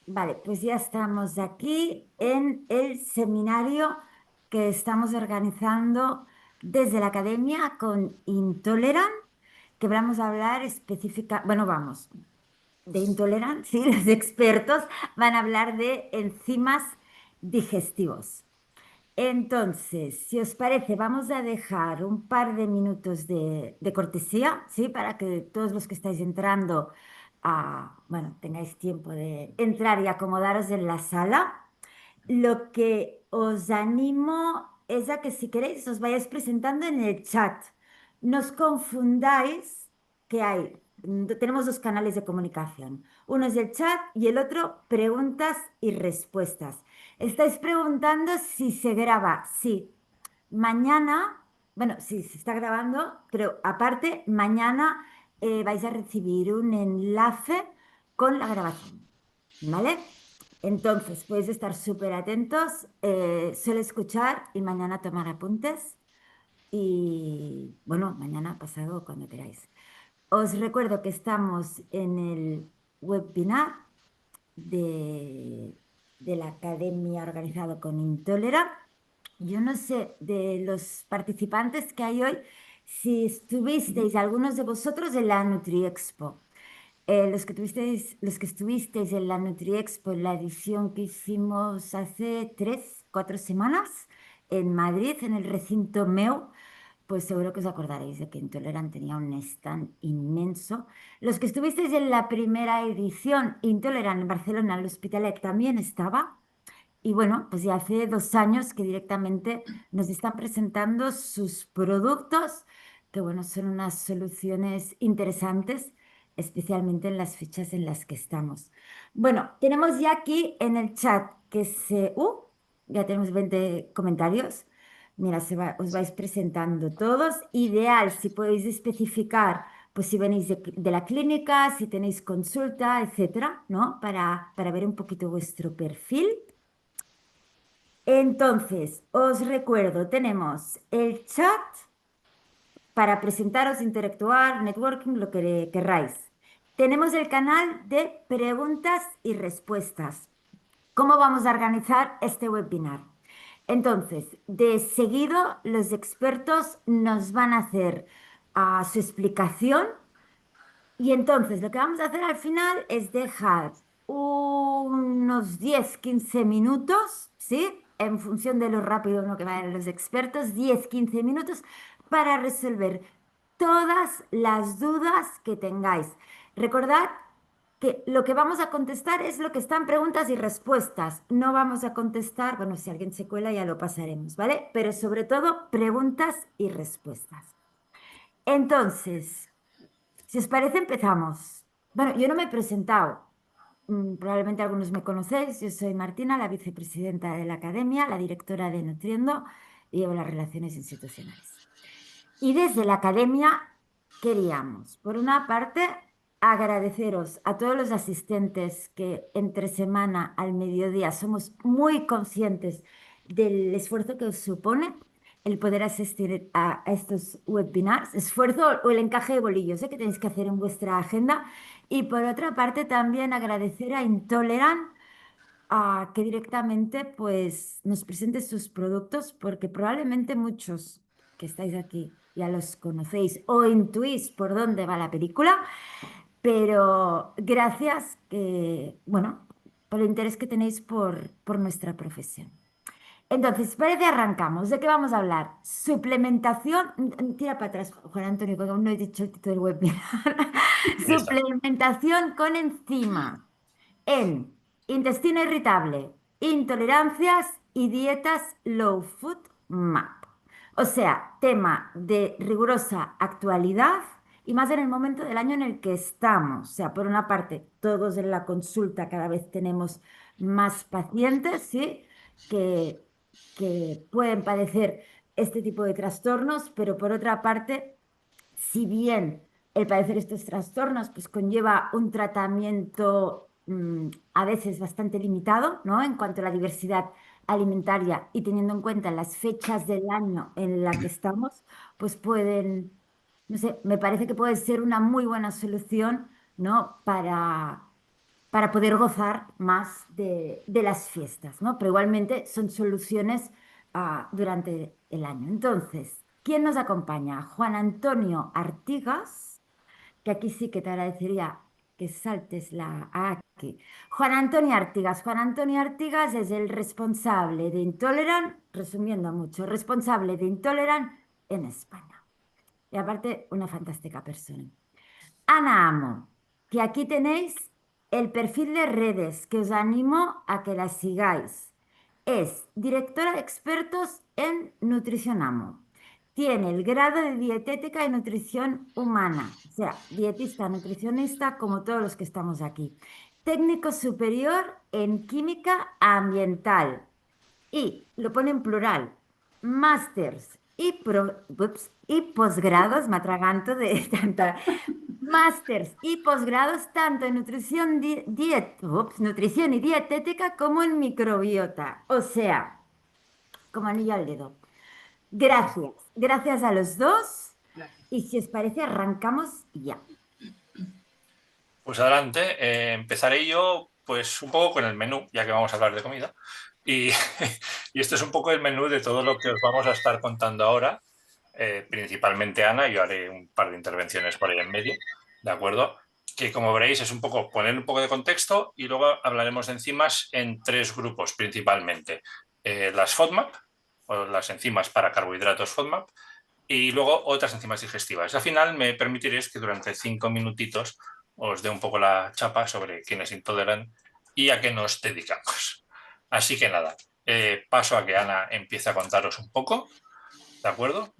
Vale, pues ya estamos aquí en el seminario que estamos organizando desde la academia con Intolerant, que vamos a hablar específica, bueno, vamos, de Intolerant, sí, los expertos van a hablar de enzimas digestivos. Entonces, si os parece, vamos a dejar un par de minutos de cortesía, ¿sí? Para que todos los que estáis entrando, bueno, tengáis tiempo de entrar y acomodaros en la sala. Lo que os animo es a que si queréis os vayáis presentando en el chat. No os confundáis que tenemos dos canales de comunicación. Uno es el chat y el otro preguntas y respuestas. Estáis preguntando si se graba. Sí, mañana, bueno, sí, se está grabando, pero aparte, mañana vais a recibir un enlace con la grabación, ¿vale? Entonces, podéis estar súper atentos, solo escuchar y mañana tomar apuntes. Y bueno, mañana pasado cuando queráis. Os recuerdo que estamos en el webinar de, de la academia organizado con Intolera. Yo no sé de los participantes que hay hoy si estuvisteis algunos de vosotros en la NutriExpo. Los que estuvisteis en la NutriExpo, en la edición que hicimos hace 3, 4 semanas en Madrid, en el recinto MEU, pues seguro que os acordaréis de que Intolerant tenía un stand inmenso. Los que estuvisteis en la primera edición, Intolerant en Barcelona, el Hospitalet también estaba. Y bueno, pues ya hace 2 años que directamente nos están presentando sus productos, que bueno, son unas soluciones interesantes, especialmente en las fechas en las que estamos. Bueno, tenemos ya aquí en el chat ya tenemos 20 comentarios. Mira, os vais presentando todos. Ideal si podéis especificar, pues si venís de la clínica, si tenéis consulta, etcétera, ¿no? Para ver un poquito vuestro perfil. Entonces, os recuerdo, tenemos el chat para presentaros, interactuar, networking, lo que querráis. Tenemos el canal de preguntas y respuestas. ¿Cómo vamos a organizar este webinar? Entonces, de seguido, los expertos nos van a hacer su explicación y entonces lo que vamos a hacer al final es dejar unos 10, 15 minutos, ¿sí? En función de lo rápido ¿no? que vayan los expertos, 10, 15 minutos para resolver todas las dudas que tengáis. Recordad que lo que vamos a contestar es lo que está en preguntas y respuestas. No vamos a contestar, bueno, si alguien se cuela ya lo pasaremos, ¿vale? Pero sobre todo preguntas y respuestas. Entonces, si os parece, empezamos. Bueno, yo no me he presentado. Probablemente algunos me conocéis. Yo soy Martina, la vicepresidenta de la academia, la directora de Nutriendo y llevo las relaciones institucionales. Y desde la academia queríamos, por una parte, agradeceros a todos los asistentes que entre semana al mediodía somos muy conscientes del esfuerzo que os supone el poder asistir a estos webinars, esfuerzo o el encaje de bolillos que tenéis que hacer en vuestra agenda. Y por otra parte, también agradecer a Intolerant a que directamente pues, nos presente sus productos, porque probablemente muchos que estáis aquí ya los conocéis o intuís por dónde va la película, pero gracias bueno, por el interés que tenéis por nuestra profesión. Entonces, parece arrancamos. ¿De qué vamos a hablar? Suplementación. Tira para atrás, Juan Antonio, porque aún no he dicho el título del webinar. Ahí está. Suplementación con enzima en intestino irritable, intolerancias y dietas low food MAP. O sea, tema de rigurosa actualidad y más en el momento del año en el que estamos. O sea, por una parte, todos en la consulta cada vez tenemos más pacientes, ¿sí? Que, que pueden padecer este tipo de trastornos, pero por otra parte, si bien el padecer estos trastornos pues conlleva un tratamiento a veces bastante limitado, ¿no? En cuanto a la diversidad alimentaria y teniendo en cuenta las fechas del año en la que estamos, pues pueden, no sé, me parece que puede ser una muy buena solución, ¿no? para poder gozar más de las fiestas, ¿no? Pero igualmente son soluciones durante el año. Entonces, ¿quién nos acompaña? Juan Antonio Artigas, que aquí sí que te agradecería que saltes la A aquí. Juan Antonio Artigas. Juan Antonio Artigas es el responsable de Intolerant, resumiendo mucho, responsable de Intolerant en España. Y aparte, una fantástica persona. Ana Amo, que aquí tenéis el perfil de redes que os animo a que la sigáis. Es directora de expertos en Nutrición Amo. Tiene el grado de dietética y nutrición humana, o sea, dietista, nutricionista como todos los que estamos aquí. Técnico superior en química ambiental y lo pone en plural, másters y posgrados, me atraganto de tanta, másters y posgrados tanto en nutrición y dietética como en microbiota, o sea, como anillo al dedo. Gracias, gracias a los dos y si os parece arrancamos ya. Pues adelante, empezaré yo pues un poco con el menú, ya que vamos a hablar de comida. Y, y este es un poco el menú de todo lo que os vamos a estar contando ahora, principalmente Ana, yo haré un par de intervenciones por ahí en medio, ¿de acuerdo? Que como veréis es un poco poner un poco de contexto y luego hablaremos de enzimas en tres grupos principalmente. Las FODMAP, o las enzimas para carbohidratos FODMAP, y luego otras enzimas digestivas. Al final me permitiréis que durante 5 minutitos os dé un poco la chapa sobre quiénes intoleran y a qué nos dedicamos. Así que nada, paso a que Ana empiece a contaros un poco, ¿de acuerdo?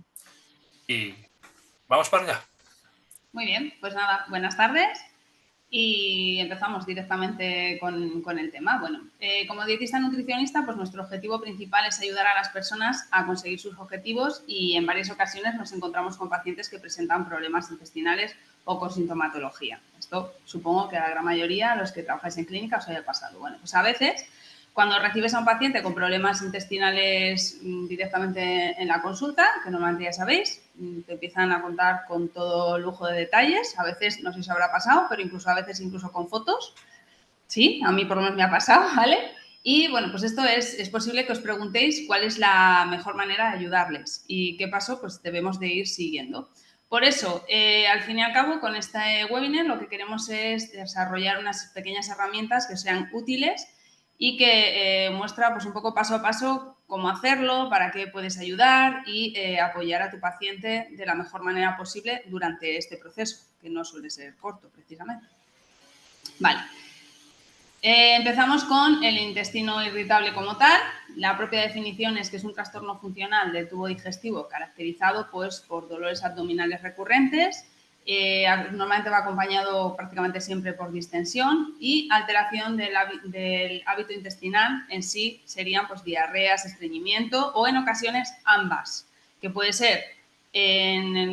Y vamos para allá. Muy bien, pues nada, buenas tardes y empezamos directamente con el tema. Bueno, como dietista nutricionista, pues nuestro objetivo principal es ayudar a las personas a conseguir sus objetivos y en varias ocasiones nos encontramos con pacientes que presentan problemas intestinales o con sintomatología. Esto supongo que a la gran mayoría, los que trabajáis en clínica, os haya pasado. Bueno, pues a veces cuando recibes a un paciente con problemas intestinales directamente en la consulta, que normalmente ya sabéis, te empiezan a contar con todo lujo de detalles, a veces no sé si os habrá pasado, pero incluso a veces incluso con fotos. Sí, a mí por lo menos me ha pasado, ¿vale? Y bueno, pues esto es posible que os preguntéis cuál es la mejor manera de ayudarles y qué paso pues debemos de ir siguiendo. Por eso, al fin y al cabo, con este webinar lo que queremos es desarrollar unas pequeñas herramientas que sean útiles y que muestra pues un poco paso a paso cómo hacerlo, para qué puedes ayudar y apoyar a tu paciente de la mejor manera posible durante este proceso, que no suele ser corto precisamente. Vale. Empezamos con el intestino irritable como tal. La propia definición es que es un trastorno funcional del tubo digestivo caracterizado pues, por dolores abdominales recurrentes. Normalmente va acompañado prácticamente siempre por distensión y alteración del hábito intestinal. En sí serían pues, diarreas, estreñimiento o en ocasiones ambas, que puede ser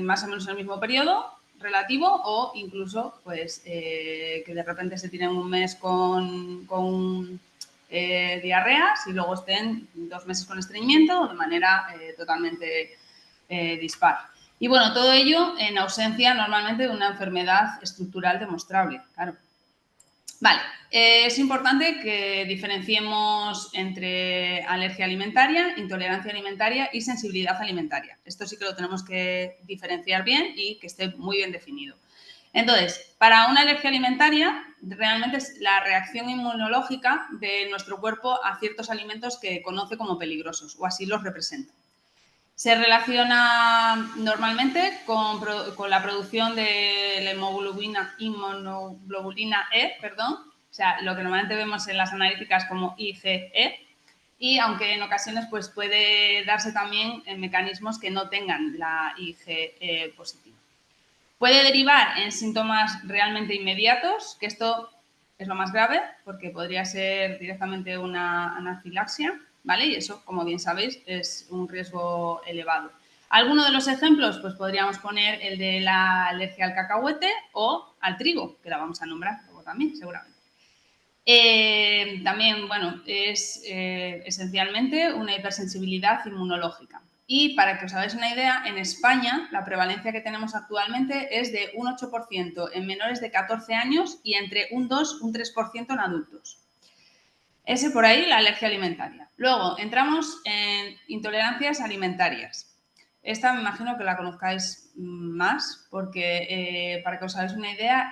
más o menos en el mismo periodo relativo o incluso pues que de repente se tienen un mes con diarreas y luego estén 2 meses con estreñimiento de manera totalmente dispar. Y bueno, todo ello en ausencia normalmente de una enfermedad estructural demostrable, claro. Vale, es importante que diferenciemos entre alergia alimentaria, intolerancia alimentaria y sensibilidad alimentaria. Esto sí que lo tenemos que diferenciar bien y que esté muy bien definido. Entonces, para una alergia alimentaria, realmente es la reacción inmunológica de nuestro cuerpo a ciertos alimentos que conoce como peligrosos, o así los representa. Se relaciona normalmente con la producción de la inmunoglobulina E, o sea, lo que normalmente vemos en las analíticas como IgE, y aunque en ocasiones pues, puede darse también en mecanismos que no tengan la IgE positiva. Puede derivar en síntomas realmente inmediatos, que esto es lo más grave, porque podría ser directamente una anafilaxia, ¿vale? Y eso, como bien sabéis, es un riesgo elevado. Algunos de los ejemplos, pues podríamos poner el de la alergia al cacahuete o al trigo, que la vamos a nombrar luego también, seguramente. También, bueno, es esencialmente una hipersensibilidad inmunológica. Y para que os hagáis una idea, en España la prevalencia que tenemos actualmente es de un 8% en menores de 14 años y entre un 2 un 3% en adultos. Ese por ahí, la alergia alimentaria. Luego entramos en intolerancias alimentarias. Esta me imagino que la conozcáis más porque, para que os hagáis una idea,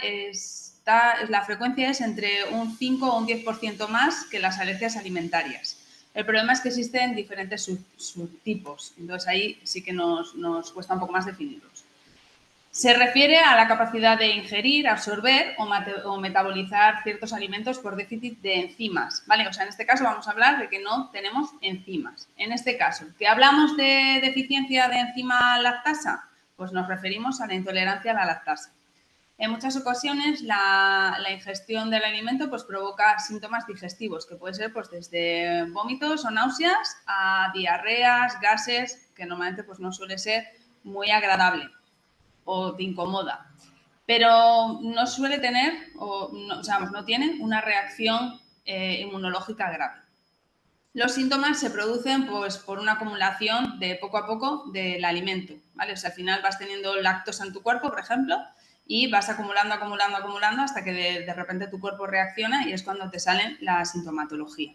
la frecuencia es entre un 5 o un 10% más que las alergias alimentarias. El problema es que existen diferentes subtipos, entonces ahí sí que nos cuesta un poco más definirlos. Se refiere a la capacidad de ingerir, absorber o metabolizar ciertos alimentos por déficit de enzimas, ¿vale? O sea, en este caso vamos a hablar de que no tenemos enzimas. En este caso, ¿que hablamos de deficiencia de enzima lactasa? Pues nos referimos a la intolerancia a la lactasa. En muchas ocasiones la ingestión del alimento pues, provoca síntomas digestivos, que puede ser pues, desde vómitos o náuseas a diarreas, gases, que normalmente pues, no suele ser muy agradable o te incomoda, pero no suele tener, no tienen una reacción inmunológica grave. Los síntomas se producen pues, por una acumulación de poco a poco del alimento, ¿vale? O sea, al final vas teniendo lactosa en tu cuerpo, por ejemplo, y vas acumulando hasta que de repente tu cuerpo reacciona y es cuando te sale la sintomatología.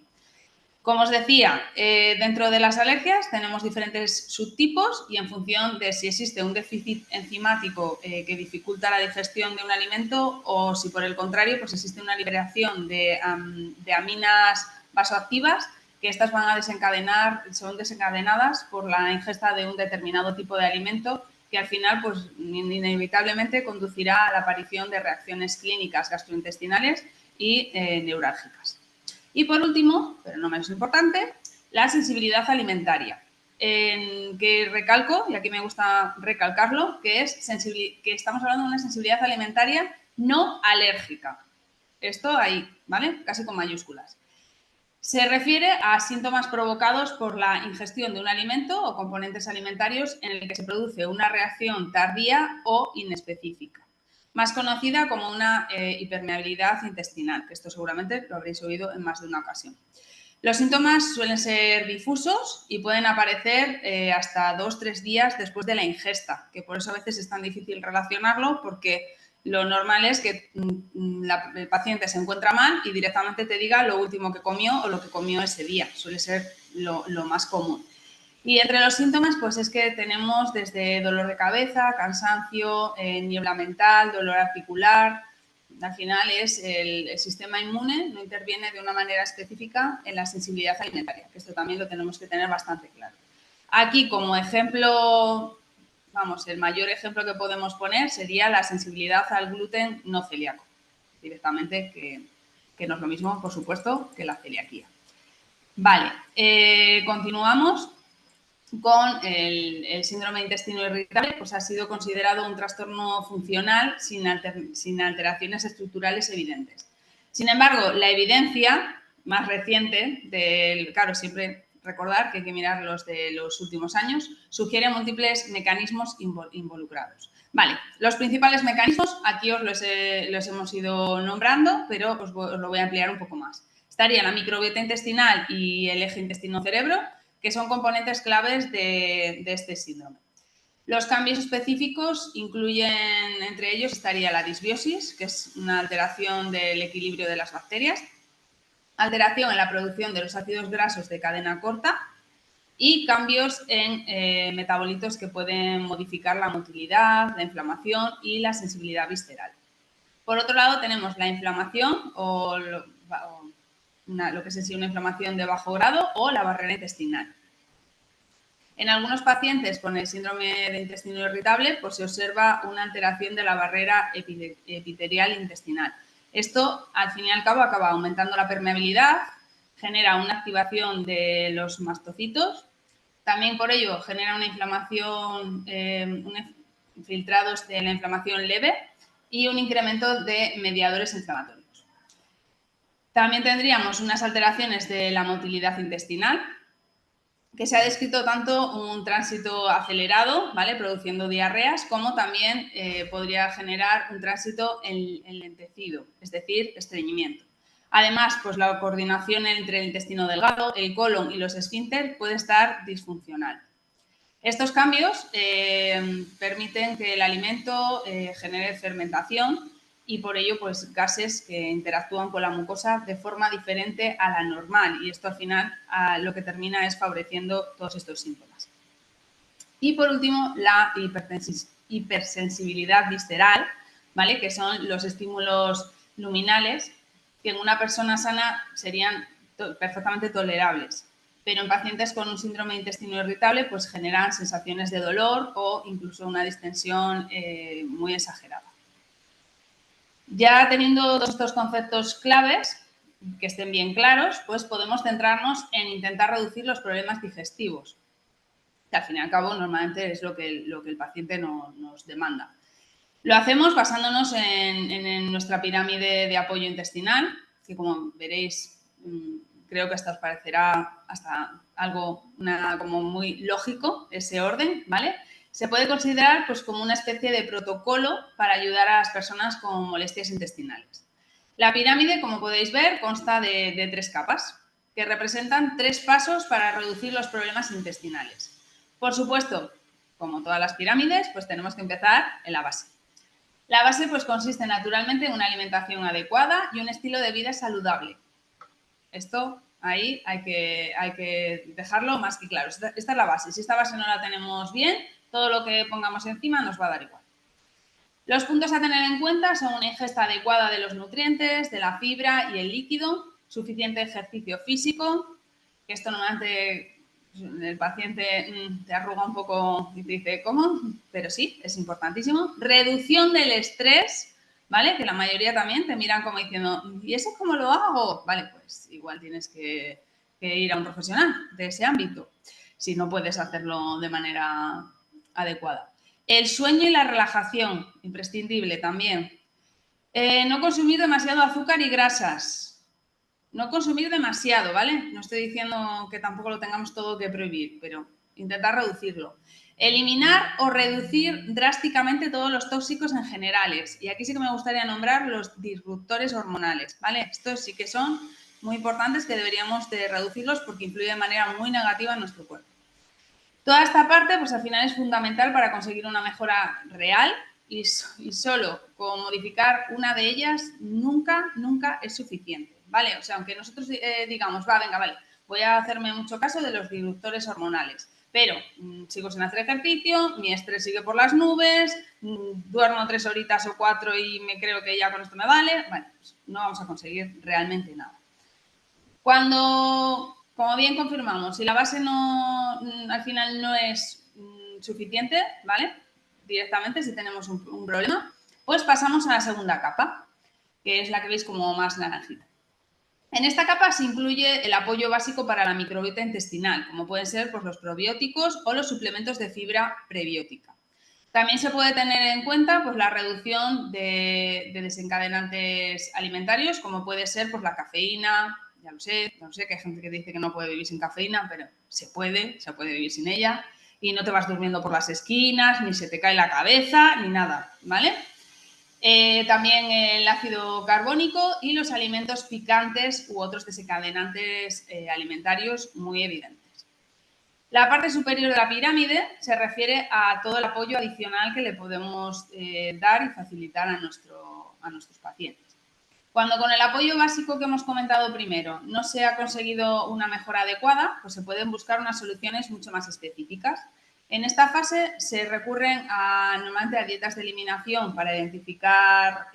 Como os decía, dentro de las alergias tenemos diferentes subtipos y en función de si existe un déficit enzimático que dificulta la digestión de un alimento o si por el contrario pues existe una liberación de aminas vasoactivas que estas son desencadenadas por la ingesta de un determinado tipo de alimento que al final pues inevitablemente conducirá a la aparición de reacciones clínicas gastrointestinales y neurálgicas. Y por último, pero no menos importante, la sensibilidad alimentaria, que recalco, y aquí me gusta recalcarlo, que estamos hablando de una sensibilidad alimentaria no alérgica. Esto ahí, ¿vale? Casi con mayúsculas. Se refiere a síntomas provocados por la ingestión de un alimento o componentes alimentarios en el que se produce una reacción tardía o inespecífica, más conocida como una hipermeabilidad intestinal, que esto seguramente lo habréis oído en más de una ocasión. Los síntomas suelen ser difusos y pueden aparecer hasta 2-3 días después de la ingesta, que por eso a veces es tan difícil relacionarlo porque lo normal es que el paciente se encuentra mal y directamente te diga lo último que comió o lo que comió ese día. Suele ser lo más común. Y entre los síntomas, pues es que tenemos desde dolor de cabeza, cansancio, niebla mental, dolor articular. Al final es el sistema inmune no interviene de una manera específica en la sensibilidad alimentaria, que esto también lo tenemos que tener bastante claro. Aquí, como ejemplo, el mayor ejemplo que podemos poner sería la sensibilidad al gluten no celíaco, directamente, que no es lo mismo, por supuesto, que la celiaquía. Vale, continuamos con el síndrome de intestino irritable, pues ha sido considerado un trastorno funcional sin alteraciones estructurales evidentes. Sin embargo, la evidencia más reciente, claro, siempre recordar que hay que mirar los de los últimos años, sugiere múltiples mecanismos involucrados. Vale, los principales mecanismos, aquí os los hemos ido nombrando, pero os lo voy a ampliar un poco más. Estaría la microbiota intestinal y el eje intestino-cerebro, que son componentes claves de este síndrome. Los cambios específicos incluyen, entre ellos, estaría la disbiosis, que es una alteración del equilibrio de las bacterias, alteración en la producción de los ácidos grasos de cadena corta y cambios en metabolitos que pueden modificar la motilidad, la inflamación y la sensibilidad visceral. Por otro lado, tenemos la inflamación o lo que es en sí una inflamación de bajo grado o la barrera intestinal. En algunos pacientes con el síndrome de intestino irritable pues se observa una alteración de la barrera epitelial intestinal. Esto, al fin y al cabo, acaba aumentando la permeabilidad, genera una activación de los mastocitos, también por ello genera una inflamación, filtrados de la inflamación leve y un incremento de mediadores inflamatorios. También tendríamos unas alteraciones de la motilidad intestinal, que se ha descrito tanto un tránsito acelerado, ¿vale?, produciendo diarreas, como también podría generar un tránsito enlentecido, es decir, estreñimiento. Además, pues la coordinación entre el intestino delgado, el colon y los esfínter puede estar disfuncional. Estos cambios permiten que el alimento genere fermentación y por ello pues gases que interactúan con la mucosa de forma diferente a la normal, y esto al final lo que termina es favoreciendo todos estos síntomas. Y por último, la hipersensibilidad visceral, ¿vale? Que son los estímulos luminales que en una persona sana serían perfectamente tolerables, pero en pacientes con un síndrome de intestino irritable pues generan sensaciones de dolor o incluso una distensión muy exagerada. Ya teniendo todos estos conceptos claves, que estén bien claros, pues podemos centrarnos en intentar reducir los problemas digestivos, que al fin y al cabo normalmente es lo que el paciente nos demanda. Lo hacemos basándonos en nuestra pirámide de apoyo intestinal, que como veréis, creo que hasta os parecerá hasta algo como muy lógico ese orden, ¿vale? Se puede considerar pues, como una especie de protocolo para ayudar a las personas con molestias intestinales. La pirámide, como podéis ver, consta de 3 capas, que representan 3 pasos para reducir los problemas intestinales. Por supuesto, como todas las pirámides, pues tenemos que empezar en la base. La base pues, consiste naturalmente en una alimentación adecuada y un estilo de vida saludable. Esto ahí hay que dejarlo más que claro. Esta es la base. Si esta base no la tenemos bien, todo lo que pongamos encima nos va a dar igual. Los puntos a tener en cuenta son una ingesta adecuada de los nutrientes, de la fibra y el líquido, suficiente ejercicio físico, que esto normalmente el paciente te arruga un poco y te dice, ¿cómo? Pero sí, es importantísimo. Reducción del estrés, ¿vale? Que la mayoría también te miran como diciendo, ¿y eso cómo lo hago? Vale, pues igual tienes que ir a un profesional de ese ámbito, si no puedes hacerlo de manera adecuada. El sueño y la relajación, imprescindible también. No consumir demasiado azúcar y grasas. No consumir demasiado, ¿vale? No estoy diciendo que tampoco lo tengamos todo que prohibir, pero intentar reducirlo. Eliminar o reducir drásticamente todos los tóxicos en generales. Y aquí sí que me gustaría nombrar los disruptores hormonales, ¿vale? Estos sí que son muy importantes, que deberíamos de reducirlos porque influyen de manera muy negativa en nuestro cuerpo. Toda esta parte, pues al final es fundamental para conseguir una mejora real y solo con modificar una de ellas nunca es suficiente, ¿vale? O sea, aunque nosotros digamos, venga, vale, voy a hacerme mucho caso de los disruptores hormonales, pero sigo sin hacer ejercicio, mi estrés sigue por las nubes, duermo 3 horitas o 4 y me creo que ya con esto me vale, bueno, pues no vamos a conseguir realmente nada. Cuando, como bien confirmamos, si la base al final no es suficiente, ¿vale? Directamente, si tenemos un problema, pues pasamos a la segunda capa, que es la que veis como más naranjita. En esta capa se incluye el apoyo básico para la microbiota intestinal, como pueden ser pues, los probióticos o los suplementos de fibra prebiótica. También se puede tener en cuenta pues, la reducción de desencadenantes alimentarios, como puede ser pues, la cafeína. Ya lo sé que hay gente que dice que no puede vivir sin cafeína, pero se puede vivir sin ella y no te vas durmiendo por las esquinas, ni se te cae la cabeza, ni nada, ¿vale? También el ácido carbónico y los alimentos picantes u otros desencadenantes alimentarios muy evidentes. La parte superior de la pirámide se refiere a todo el apoyo adicional que le podemos dar y facilitar a nuestros pacientes. Cuando con el apoyo básico que hemos comentado primero no se ha conseguido una mejora adecuada, pues se pueden buscar unas soluciones mucho más específicas. En esta fase se recurren normalmente a dietas de eliminación para identificar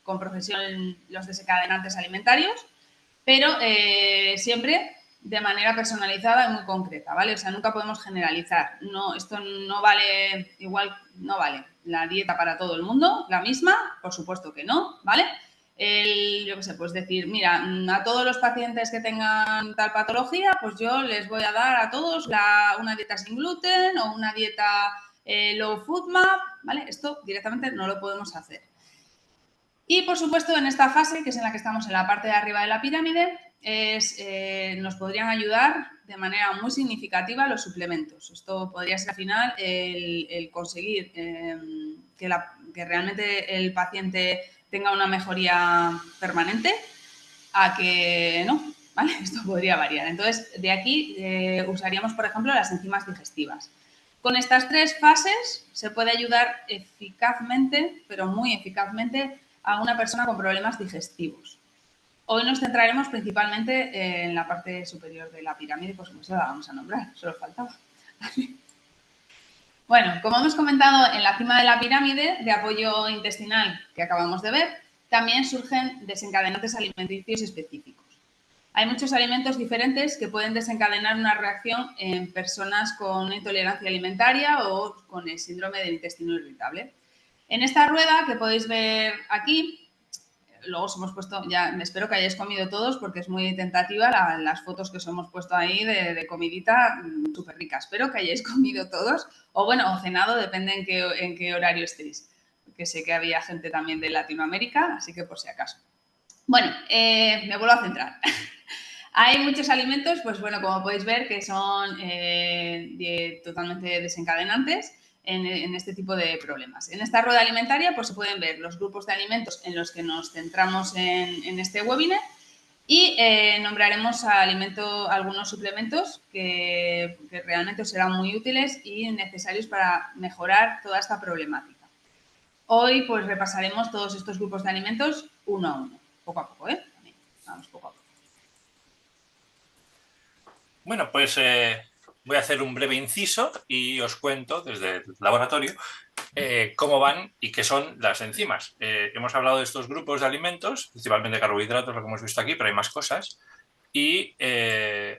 con precisión los desencadenantes alimentarios, pero siempre de manera personalizada y muy concreta, ¿vale? O sea, nunca podemos generalizar. No, esto no vale, igual no vale la dieta para todo el mundo, la misma, por supuesto que no, ¿vale? Yo qué sé, pues decir, mira, a todos los pacientes que tengan tal patología, pues yo les voy a dar a todos una dieta sin gluten o una dieta low FODMAP, ¿vale? Esto directamente no lo podemos hacer. Y, por supuesto, en esta fase, que es en la que estamos en la parte de arriba de la pirámide, nos podrían ayudar de manera muy significativa los suplementos. Esto podría ser al final el conseguir que realmente el paciente tenga una mejoría permanente a que no. ¿vale? Esto podría variar. Entonces, de aquí usaríamos, por ejemplo, las enzimas digestivas. Con estas 3 fases se puede ayudar eficazmente, pero muy eficazmente, a una persona con problemas digestivos. Hoy nos centraremos principalmente en la parte superior de la pirámide, por supuesto la vamos a nombrar, solo faltaba. Bueno, como hemos comentado, en la cima de la pirámide de apoyo intestinal que acabamos de ver, también surgen desencadenantes alimenticios específicos. Hay muchos alimentos diferentes que pueden desencadenar una reacción en personas con intolerancia alimentaria o con el síndrome del intestino irritable. En esta rueda que podéis ver aquí, luego os hemos puesto, ya espero que hayáis comido todos porque es muy tentativa las fotos que os hemos puesto ahí de comidita súper rica. Espero que hayáis comido todos o bueno, o cenado, depende en qué horario estéis. Porque sé que había gente también de Latinoamérica, así que por si acaso. Bueno, me vuelvo a centrar. Hay muchos alimentos, pues bueno, como podéis ver, que son totalmente desencadenantes en este tipo de problemas. En esta rueda alimentaria, pues se pueden ver los grupos de alimentos en los que nos centramos en este webinar y nombraremos algunos suplementos que realmente os serán muy útiles y necesarios para mejorar toda esta problemática. Hoy, pues repasaremos todos estos grupos de alimentos uno a uno, poco a poco, ¿eh? Vamos poco a poco. Bueno, pues voy a hacer un breve inciso y os cuento desde el laboratorio cómo van y qué son las enzimas. Hemos hablado de estos grupos de alimentos, principalmente carbohidratos, lo que hemos visto aquí, pero hay más cosas. Y,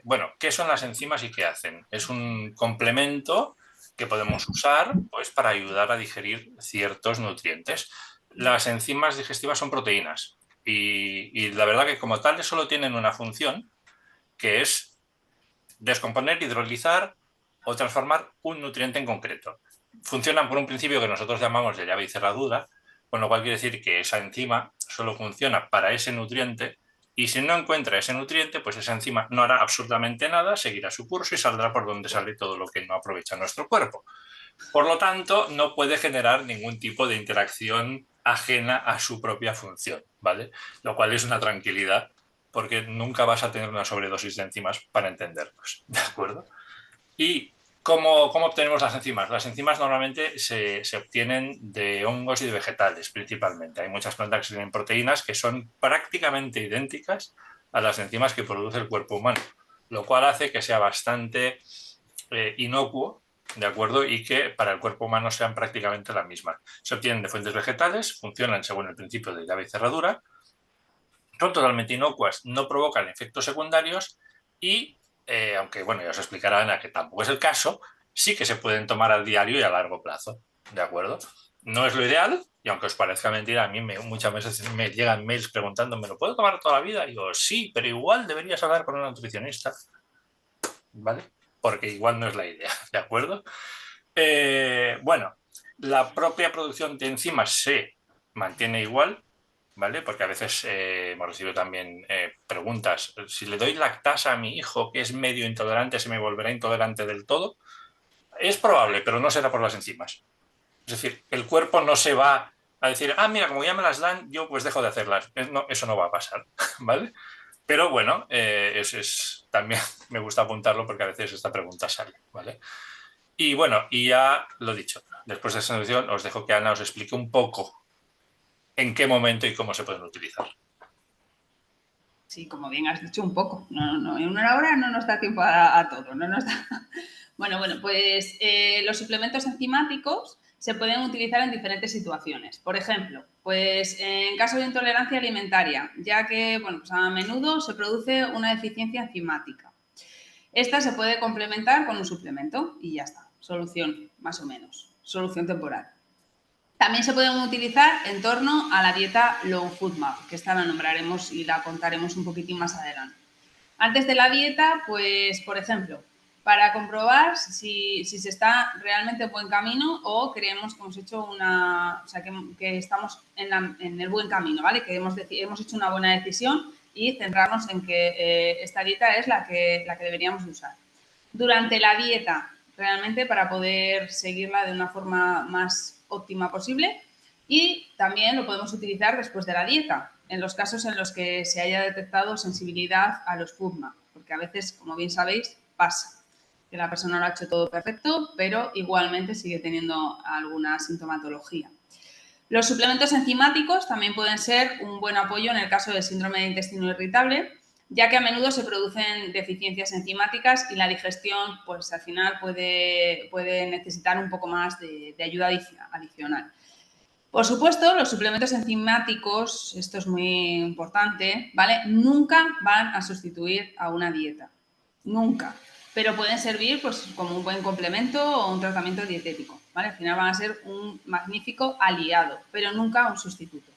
bueno, ¿qué son las enzimas y qué hacen? Es un complemento que podemos usar pues, para ayudar a digerir ciertos nutrientes. Las enzimas digestivas son proteínas y la verdad que como tales solo tienen una función, que es descomponer, hidrolizar o transformar un nutriente en concreto. Funcionan por un principio que nosotros llamamos de llave y cerradura, con lo cual quiere decir que esa enzima solo funciona para ese nutriente y si no encuentra ese nutriente, pues esa enzima no hará absolutamente nada, seguirá su curso y saldrá por donde sale todo lo que no aprovecha nuestro cuerpo. Por lo tanto, no puede generar ningún tipo de interacción ajena a su propia función, ¿vale? Lo cual es una tranquilidad porque nunca vas a tener una sobredosis de enzimas para entendernos, ¿de acuerdo? ¿Y cómo obtenemos las enzimas? Las enzimas normalmente se obtienen de hongos y de vegetales principalmente. Hay muchas plantas que tienen proteínas que son prácticamente idénticas a las enzimas que produce el cuerpo humano, lo cual hace que sea bastante inocuo, ¿de acuerdo? Y que para el cuerpo humano sean prácticamente la misma. Se obtienen de fuentes vegetales, funcionan según el principio de llave y cerradura, son totalmente inocuas, no provocan efectos secundarios y, aunque bueno, ya os explicará Ana que tampoco es el caso, sí que se pueden tomar a diario y a largo plazo, ¿de acuerdo? No es lo ideal, y aunque os parezca mentira, a mí muchas veces me llegan mails preguntándome, ¿lo puedo tomar toda la vida? Y digo, sí, pero igual deberías hablar con un nutricionista, ¿vale? Porque igual no es la idea, ¿de acuerdo? Bueno, la propia producción de enzimas se mantiene igual, ¿vale? Porque a veces hemos recibido también preguntas, si le doy lactasa a mi hijo que es medio intolerante, ¿se me volverá intolerante del todo? Es probable, pero no será por las enzimas. Es decir, el cuerpo no se va a decir, ah, mira, como ya me las dan, yo pues dejo de hacerlas. No, eso no va a pasar, ¿vale? Pero bueno, también me gusta apuntarlo porque a veces esta pregunta sale, ¿vale? Y bueno, y ya lo dicho, después de esta introducción os dejo que Ana os explique un poco en qué momento y cómo se pueden utilizar. Sí, como bien has dicho, un poco. No, en una hora no nos da tiempo a todo. No nos da... Bueno, pues los suplementos enzimáticos se pueden utilizar en diferentes situaciones. Por ejemplo, pues en caso de intolerancia alimentaria, ya que bueno, pues a menudo se produce una deficiencia enzimática. Esta se puede complementar con un suplemento y ya está. Solución, más o menos. Solución temporal. También se pueden utilizar en torno a la dieta Low Food Map, que esta la nombraremos y la contaremos un poquitín más adelante. Antes de la dieta, pues, por ejemplo, para comprobar si se está realmente en buen camino o creemos que hemos hecho que estamos en el buen camino, ¿vale? Que hemos hecho una buena decisión y centrarnos en que esta dieta es la que deberíamos usar. Durante la dieta, realmente, para poder seguirla de una forma más óptima posible, Y también lo podemos utilizar después de la dieta, en los casos en los que se haya detectado sensibilidad a los FUDMA, porque a veces, como bien sabéis, pasa que la persona lo ha hecho todo perfecto, pero igualmente sigue teniendo alguna sintomatología. Los suplementos enzimáticos también pueden ser un buen apoyo en el caso del síndrome de intestino irritable, ya que a menudo se producen deficiencias enzimáticas y la digestión, pues al final puede necesitar un poco más de ayuda adicional. Por supuesto, los suplementos enzimáticos, esto es muy importante, ¿vale? Nunca van a sustituir a una dieta, nunca, pero pueden servir pues, como un buen complemento o un tratamiento dietético, ¿vale? Al final van a ser un magnífico aliado, pero nunca un sustituto.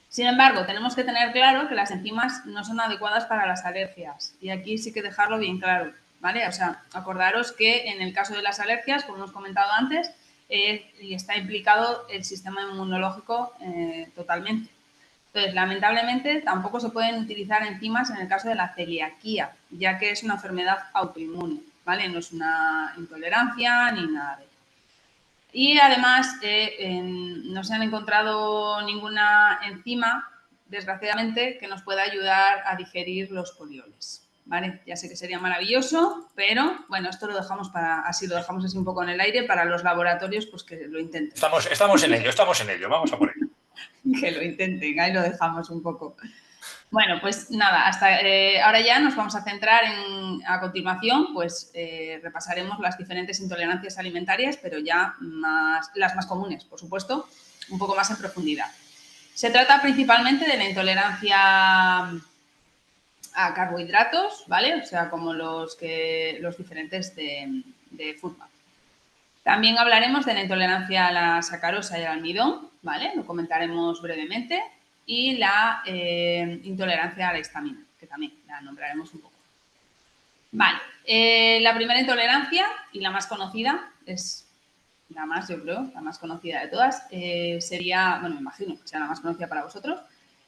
Sin embargo, tenemos que tener claro que las enzimas no son adecuadas para las alergias y aquí sí que dejarlo bien claro, ¿vale? O sea, acordaros que en el caso de las alergias, como hemos comentado antes, y está implicado el sistema inmunológico totalmente. Entonces, lamentablemente, tampoco se pueden utilizar enzimas en el caso de la celiaquía, ya que es una enfermedad autoinmune, ¿vale? No es una intolerancia ni nada de eso. Y además, no se han encontrado ninguna enzima, desgraciadamente, que nos pueda ayudar a digerir los polioles. ¿Vale? Ya sé que sería maravilloso, pero bueno, esto lo dejamos lo dejamos así un poco en el aire para los laboratorios, pues que lo intenten. Estamos en ello, vamos a por ello. Que lo intenten, ahí lo dejamos un poco. Bueno, pues nada, ahora ya nos vamos a centrar a continuación, pues repasaremos las diferentes intolerancias alimentarias, pero ya las más comunes, por supuesto, un poco más en profundidad. Se trata principalmente de la intolerancia a carbohidratos, ¿vale? O sea, como los diferentes de FODMAP. También hablaremos de la intolerancia a la sacarosa y al almidón, ¿vale? Lo comentaremos brevemente. Y la intolerancia a la histamina, que también la nombraremos un poco. Vale, la primera intolerancia y la más conocida es la más, yo creo, la más conocida de todas, sería, bueno, me imagino que sea la más conocida para vosotros,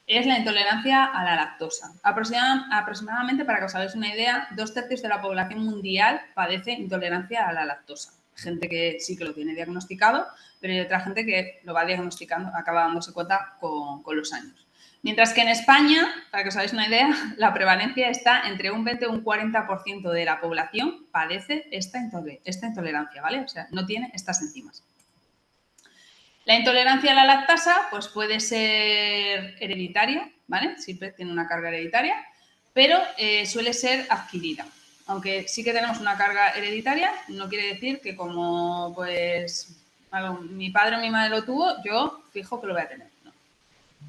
es la intolerancia a la lactosa. Aproximadamente, para que os hagáis una idea, 2/3 de la población mundial padece intolerancia a la lactosa. Gente que sí que lo tiene diagnosticado, pero hay otra gente que lo va diagnosticando, acaba dándose cuenta con los años. Mientras que en España, para que os hagáis una idea, la prevalencia está entre un 20 y un 40% de la población padece esta intolerancia, ¿vale? O sea, no tiene estas enzimas. La intolerancia a la lactasa, pues puede ser hereditaria, ¿vale? Siempre tiene una carga hereditaria, pero suele ser adquirida. Aunque sí que tenemos una carga hereditaria, no quiere decir que como, pues, mi padre o mi madre lo tuvo, yo fijo que lo voy a tener.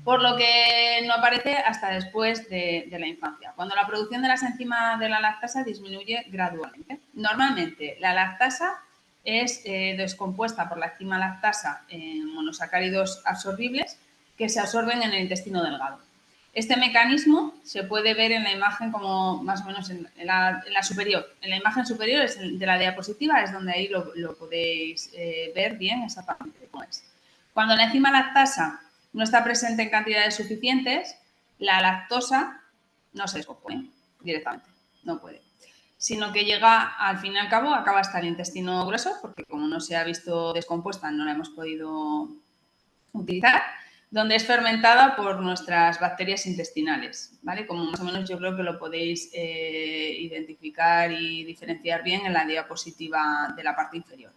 Por lo que no aparece hasta después de la infancia, cuando la producción de las enzimas de la lactasa disminuye gradualmente. Normalmente, la lactasa es descompuesta por la enzima lactasa en monosacáridos absorbibles que se absorben en el intestino delgado. Este mecanismo se puede ver en la imagen como más o menos en la superior. En la imagen superior es de la diapositiva, es donde ahí lo podéis ver bien exactamente cómo es. Cuando la enzima lactasa no está presente en cantidades suficientes, la lactosa no se descompone directamente, no puede. Sino que llega, al fin y al cabo, acaba hasta el intestino grueso, porque como no se ha visto descompuesta, no la hemos podido utilizar, donde es fermentada por nuestras bacterias intestinales, ¿vale? Como más o menos yo creo que lo podéis identificar y diferenciar bien en la diapositiva de la parte inferior.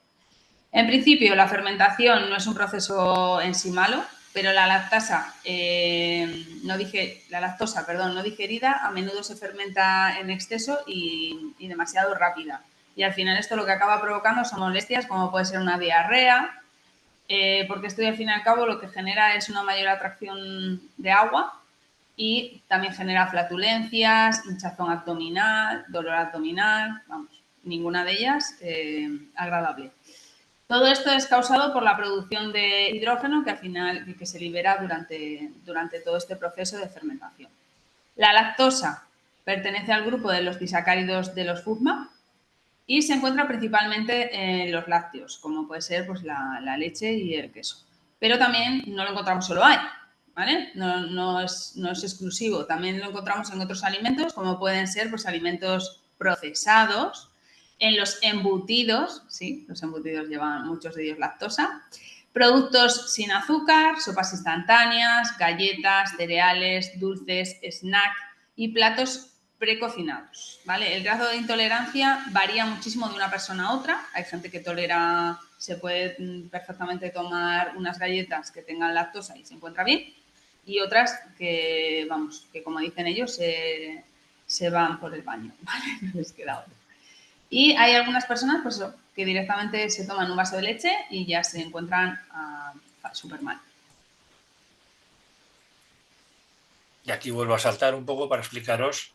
En principio, la fermentación no es un proceso en sí malo, pero la lactosa no digerida a menudo se fermenta en exceso y demasiado rápida. Y al final esto lo que acaba provocando son molestias como puede ser una diarrea, porque esto al fin y al cabo lo que genera es una mayor atracción de agua y también genera flatulencias, hinchazón abdominal, dolor abdominal, vamos, ninguna de ellas agradable. Todo esto es causado por la producción de hidrógeno que al final que se libera durante todo este proceso de fermentación. La lactosa pertenece al grupo de los disacáridos de los FUDMAP y se encuentra principalmente en los lácteos, como puede ser pues, la leche y el queso. Pero también no lo encontramos solo ahí, ¿vale? No es exclusivo. También lo encontramos en otros alimentos, como pueden ser pues, alimentos procesados, en los embutidos, sí, los embutidos llevan muchos de ellos lactosa, Productos sin azúcar, sopas instantáneas, galletas, cereales, dulces, snack y platos precocinados, ¿vale? El grado de intolerancia varía muchísimo de una persona a otra. Hay gente que tolera, se puede perfectamente tomar unas galletas que tengan lactosa y se encuentra bien, y otras que, vamos, que como dicen ellos, se van por el baño, ¿vale? No les queda otra. Y hay algunas personas, pues eso, que directamente se toman un vaso de leche y ya se encuentran súper mal. Y aquí vuelvo a saltar un poco para explicaros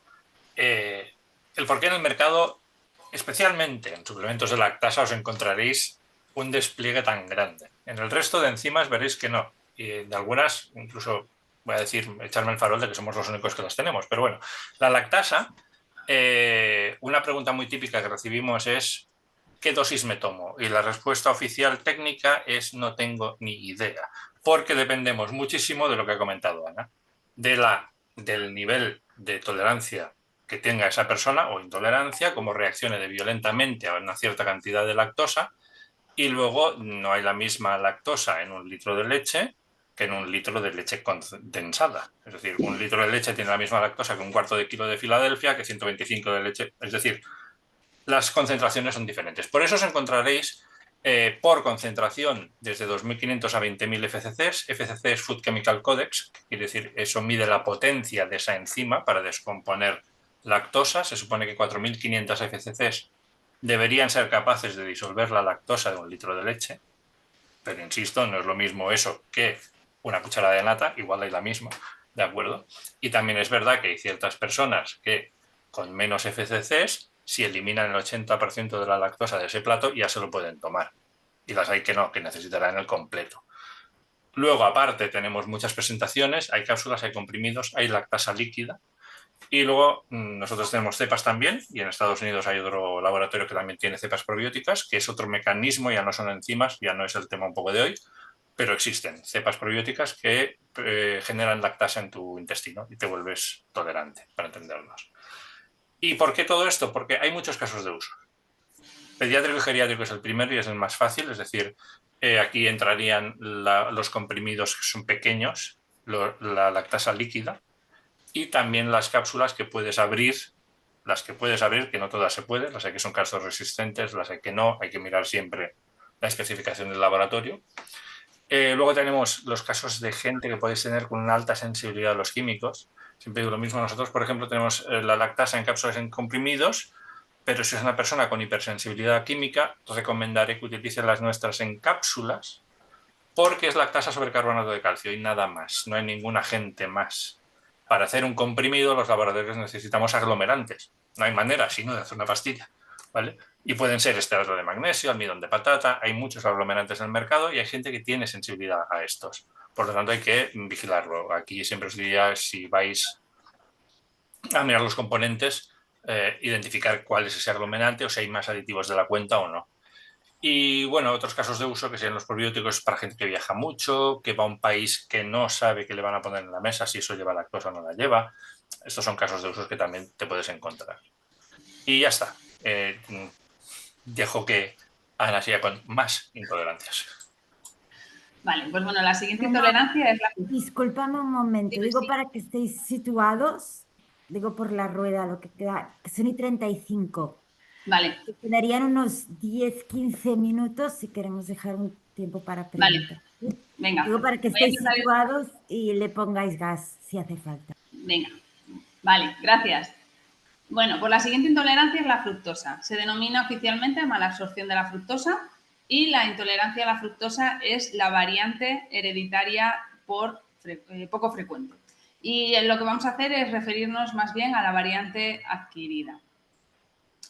el por qué en el mercado, especialmente en suplementos de lactasa, os encontraréis un despliegue tan grande. En el resto de enzimas veréis que no. Y de algunas, incluso voy a decir, echarme el farol de que somos los únicos que las tenemos. Pero bueno, la lactasa, una pregunta muy típica que recibimos es ¿qué dosis me tomo? Y la respuesta oficial técnica es no tengo ni idea, porque dependemos muchísimo de lo que ha comentado Ana, del nivel de tolerancia que tenga esa persona o intolerancia, cómo reaccione de violentamente a una cierta cantidad de lactosa, y luego no hay la misma lactosa en un litro de leche que en un litro de leche condensada. Es decir, un litro de leche tiene la misma lactosa que un cuarto de kilo de Filadelfia, que 125 de leche. Es decir, las concentraciones son diferentes. Por eso os encontraréis por concentración desde 2.500 a 20.000 FCCs. FCC es Food Chemical Codex, quiere decir, eso mide la potencia de esa enzima para descomponer lactosa. Se supone que 4.500 FCCs deberían ser capaces de disolver la lactosa de un litro de leche, pero insisto, no es lo mismo eso que una cucharada de nata, igual hay la misma, ¿de acuerdo? Y también es verdad que hay ciertas personas que con menos FCCs, si eliminan el 80% de la lactosa de ese plato, ya se lo pueden tomar. Y las hay que no, que necesitarán el completo. Luego, aparte, tenemos muchas presentaciones, hay cápsulas, hay comprimidos, hay lactasa líquida. Y luego nosotros tenemos cepas también, y en Estados Unidos hay otro laboratorio que también tiene cepas probióticas, que es otro mecanismo, ya no son enzimas, ya no es el tema un poco de hoy, pero existen cepas probióticas que generan lactasa en tu intestino y te vuelves tolerante, para entendernos. ¿Y por qué todo esto? Porque hay muchos casos de uso. Pediátrico y geriátrico es el primero y es el más fácil, es decir, aquí entrarían los comprimidos que son pequeños, la lactasa líquida, y también las cápsulas que puedes abrir, que no todas se pueden, las hay que son casos resistentes, las hay que no, hay que mirar siempre la especificación del laboratorio. Luego tenemos los casos de gente que podéis tener con una alta sensibilidad a los químicos. Siempre digo lo mismo, nosotros, por ejemplo, tenemos la lactasa en cápsulas en comprimidos, pero si es una persona con hipersensibilidad química, recomendaré que utilice las nuestras en cápsulas, porque es lactasa sobre carbonato de calcio y nada más, no hay ningún agente más. Para hacer un comprimido, los laboratorios necesitamos aglomerantes. No hay manera, sino de hacer una pastilla, ¿vale? Y pueden ser estearato de magnesio, almidón de patata, hay muchos aglomerantes en el mercado y hay gente que tiene sensibilidad a estos. Por lo tanto, hay que vigilarlo. Aquí siempre os diría, si vais a mirar los componentes, identificar cuál es ese aglomerante o si hay más aditivos de la cuenta o no. Y bueno, otros casos de uso que serían los probióticos para gente que viaja mucho, que va a un país que no sabe qué le van a poner en la mesa, si eso lleva lactosa o no la lleva. Estos son casos de usos que también te puedes encontrar. Y ya está. Dejo que Ana siga con más intolerancias. Vale, pues bueno, la siguiente intolerancia es la... Discúlpame un momento, Dime, digo sí. para que estéis situados, digo por la rueda, lo que queda, que son y 35. Vale, Que quedarían unos 10-15 minutos si queremos dejar un tiempo para vale, preguntas. venga. Digo para que Voy a estéis empezar. situados y le pongáis gas si hace falta. Venga, vale, gracias. Bueno, pues la siguiente intolerancia es la fructosa. Se denomina oficialmente malabsorción de la fructosa y la intolerancia a la fructosa es la variante hereditaria poco frecuente. Y lo que vamos a hacer es referirnos más bien a la variante adquirida.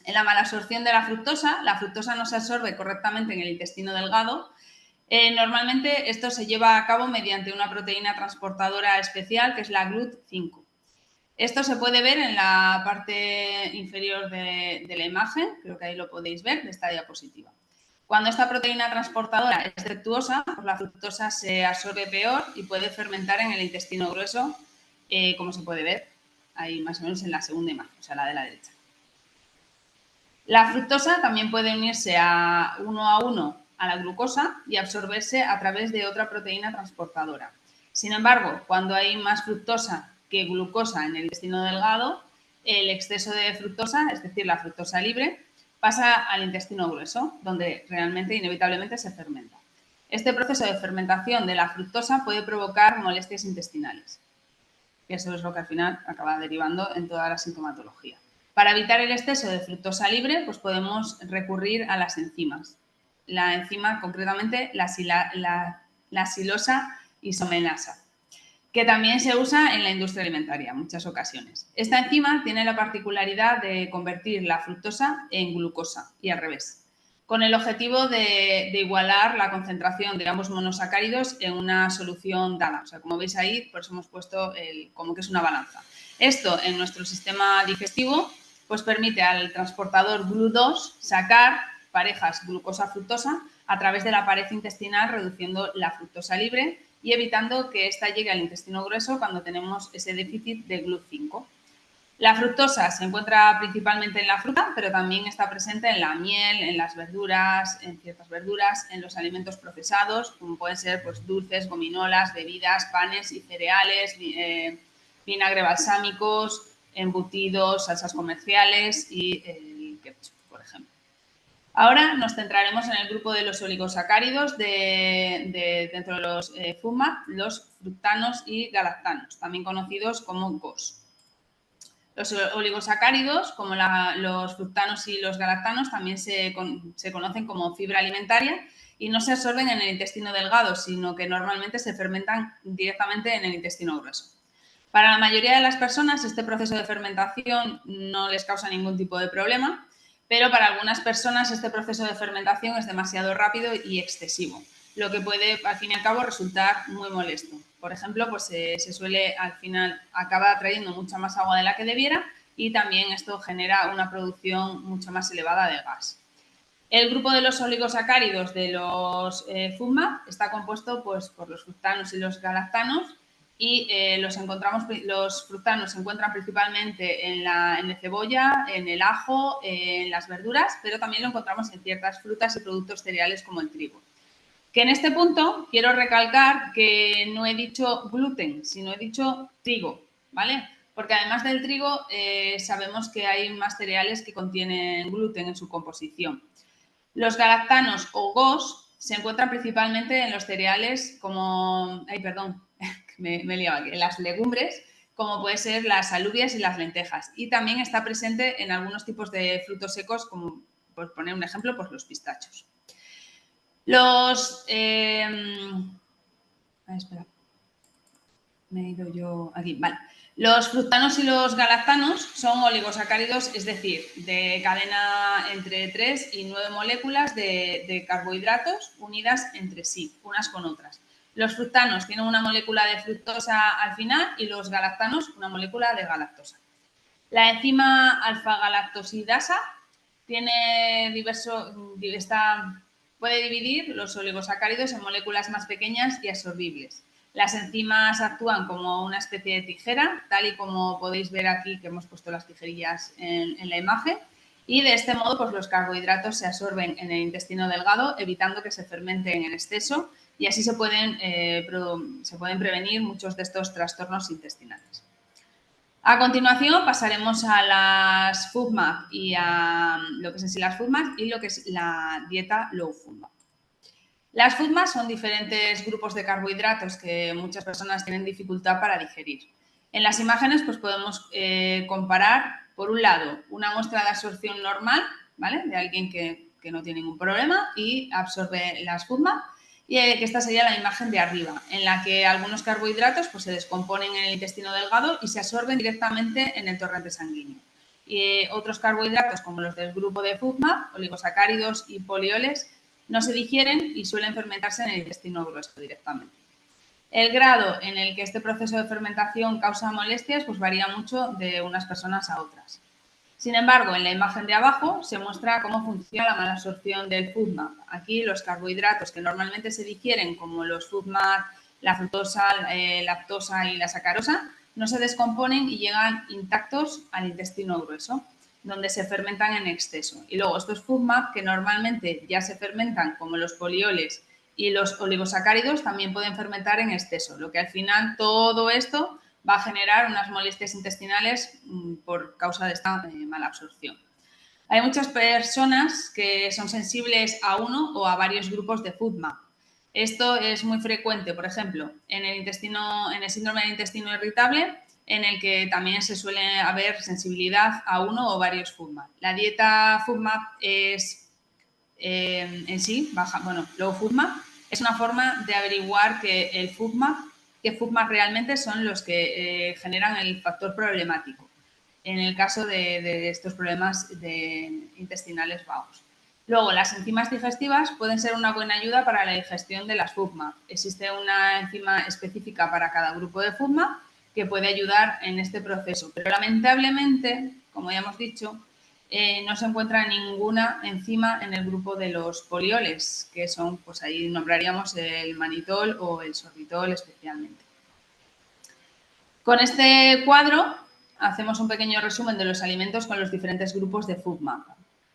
En la malabsorción de la fructosa no se absorbe correctamente en el intestino delgado. Normalmente esto se lleva a cabo mediante una proteína transportadora especial que es la GLUT5. Esto se puede ver en la parte inferior de la imagen, creo que ahí lo podéis ver, de esta diapositiva. Cuando esta proteína transportadora es defectuosa, pues la fructosa se absorbe peor y puede fermentar en el intestino grueso, como se puede ver ahí más o menos en la segunda imagen, o sea, la de la derecha. La fructosa también puede unirse a 1 a la glucosa y absorberse a través de otra proteína transportadora. Sin embargo, cuando hay más fructosa que glucosa en el intestino delgado, el exceso de fructosa, es decir, la fructosa libre, pasa al intestino grueso, donde realmente inevitablemente se fermenta. Este proceso de fermentación de la fructosa puede provocar molestias intestinales. Y eso es lo que al final acaba derivando en toda la sintomatología. Para evitar el exceso de fructosa libre, pues podemos recurrir a las enzimas. La enzima, concretamente, la silosa isomenasa, que también se usa en la industria alimentaria en muchas ocasiones. Esta enzima tiene la particularidad de convertir la fructosa en glucosa y al revés, con el objetivo de igualar la concentración de ambos monosacáridos en una solución dada. O sea, como veis ahí, por eso hemos puesto como que es una balanza. Esto en nuestro sistema digestivo pues permite al transportador GLU2 sacar parejas glucosa-fructosa a través de la pared intestinal, reduciendo la fructosa libre y evitando que ésta llegue al intestino grueso cuando tenemos ese déficit de GLU5. La fructosa se encuentra principalmente en la fruta, pero también está presente en la miel, en las verduras, en ciertas verduras, en los alimentos procesados, como pueden ser pues, dulces, gominolas, bebidas, panes y cereales, vinagre balsámicos, embutidos, salsas comerciales y el ketchup, por ejemplo. Ahora nos centraremos en el grupo de los oligosacáridos dentro de los FODMAP, los fructanos y galactanos, también conocidos como GOS. Los oligosacáridos, como los fructanos y los galactanos, también se conocen como fibra alimentaria y no se absorben en el intestino delgado, sino que normalmente se fermentan directamente en el intestino grueso. Para la mayoría de las personas, este proceso de fermentación no les causa ningún tipo de problema, pero para algunas personas este proceso de fermentación es demasiado rápido y excesivo, lo que puede, al fin y al cabo, resultar muy molesto. Por ejemplo, pues se suele, al final, acaba trayendo mucha más agua de la que debiera y también esto genera una producción mucho más elevada de gas. El grupo de los oligosacáridos de los FODMAP está compuesto pues, por los fructanos y los galactanos y los fructanos se encuentran principalmente en la cebolla, en el ajo, en las verduras, pero también lo encontramos en ciertas frutas y productos cereales como el trigo. Que en este punto quiero recalcar que no he dicho gluten, sino he dicho trigo, ¿vale? Porque además del trigo sabemos que hay más cereales que contienen gluten en su composición. Los galactanos o GOS se encuentran principalmente en los cereales como, me he liado aquí, en las legumbres, como puede ser las alubias y las lentejas. Y también está presente en algunos tipos de frutos secos, como por poner un ejemplo, pues los pistachos. Espera, me he ido yo aquí, vale. Los fructanos y los galactanos son oligosacáridos, es decir, de cadena entre 3 y 9 moléculas de carbohidratos unidas entre sí, unas con otras. Los fructanos tienen una molécula de fructosa al final y los galactanos una molécula de galactosa. La enzima alfa-galactosidasa puede dividir los oligosacáridos en moléculas más pequeñas y absorbibles. Las enzimas actúan como una especie de tijera, tal y como podéis ver aquí que hemos puesto las tijerillas en la imagen, y de este modo pues, los carbohidratos se absorben en el intestino delgado, evitando que se fermenten en exceso y así se pueden prevenir muchos de estos trastornos intestinales. A continuación pasaremos a las FODMAP y a lo que es en sí las FODMAP y lo que es la dieta low FODMAP. Las FODMAP son diferentes grupos de carbohidratos que muchas personas tienen dificultad para digerir. En las imágenes pues podemos comparar, por un lado, una muestra de absorción normal, ¿vale? De alguien que no tiene ningún problema y absorbe las FODMAP, y que esta sería la imagen de arriba, en la que algunos carbohidratos pues, se descomponen en el intestino delgado y se absorben directamente en el torrente sanguíneo. Y otros carbohidratos, como los del grupo de FODMAP, oligosacáridos y polioles, no se digieren y suelen fermentarse en el intestino grueso directamente. El grado en el que este proceso de fermentación causa molestias pues, varía mucho de unas personas a otras. Sin embargo, en la imagen de abajo se muestra cómo funciona la mala absorción del FODMAP. Aquí los carbohidratos que normalmente se digieren, como los FODMAP, la fructosa, lactosa y la sacarosa, no se descomponen y llegan intactos al intestino grueso. donde se fermentan en exceso. Y luego estos FODMAP, que normalmente ya se fermentan como los polioles y los oligosacáridos, también pueden fermentar en exceso, lo que al final todo esto va a generar unas molestias intestinales por causa de esta mala absorción. Hay muchas personas que son sensibles a uno o a varios grupos de FODMAP. Esto es muy frecuente, por ejemplo, en el síndrome del intestino irritable, en el que también se suele haber sensibilidad a uno o varios FODMAP. La dieta FODMAP es en sí, low FODMAP, es una forma de averiguar qué FODMAP realmente son los que generan el factor problemático en el caso de estos problemas intestinales bajos. Luego, las enzimas digestivas pueden ser una buena ayuda para la digestión de las FODMAP. Existe una enzima específica para cada grupo de FODMAP que puede ayudar en este proceso. Pero lamentablemente, como ya hemos dicho, no se encuentra ninguna enzima en el grupo de los polioles, que son, pues ahí nombraríamos el manitol o el sorbitol especialmente. Con este cuadro hacemos un pequeño resumen de los alimentos con los diferentes grupos de FODMAP.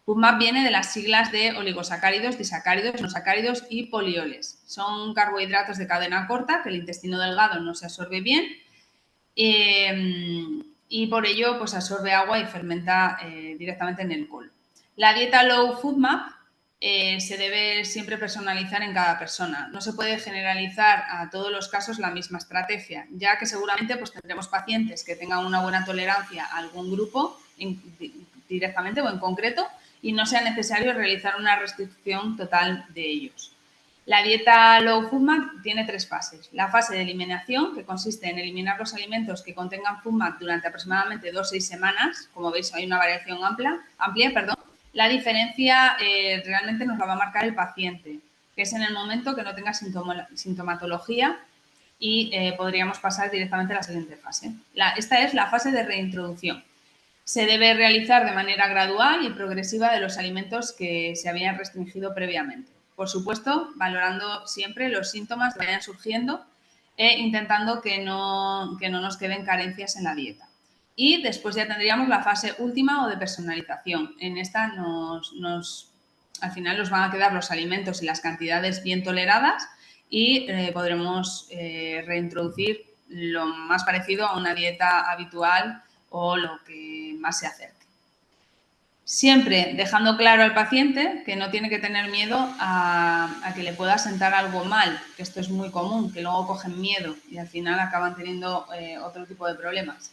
FODMAP viene de las siglas de oligosacáridos, disacáridos, monosacáridos y polioles. Son carbohidratos de cadena corta que el intestino delgado no se absorbe bien y por ello pues absorbe agua y fermenta directamente en el colon. La dieta low FODMAP se debe siempre personalizar en cada persona. No se puede generalizar a todos los casos la misma estrategia, ya que seguramente pues, tendremos pacientes que tengan una buena tolerancia a algún grupo directamente o en concreto y no sea necesario realizar una restricción total de ellos. La dieta low FODMAP tiene 3 fases. La fase de eliminación, que consiste en eliminar los alimentos que contengan FODMAP durante aproximadamente 2 o 6 semanas. Como veis, hay una variación amplia. La diferencia realmente nos la va a marcar el paciente, que es en el momento que no tenga sintomatología y podríamos pasar directamente a la siguiente fase. Esta es la fase de reintroducción. Se debe realizar de manera gradual y progresiva de los alimentos que se habían restringido previamente. Por supuesto, valorando siempre los síntomas que vayan surgiendo e intentando que no nos queden carencias en la dieta. Y después ya tendríamos la fase última o de personalización. En esta al final nos van a quedar los alimentos y las cantidades bien toleradas y podremos reintroducir lo más parecido a una dieta habitual o lo que más se acerque. Siempre dejando claro al paciente que no tiene que tener miedo a que le pueda sentar algo mal, que esto es muy común, que luego cogen miedo y al final acaban teniendo otro tipo de problemas.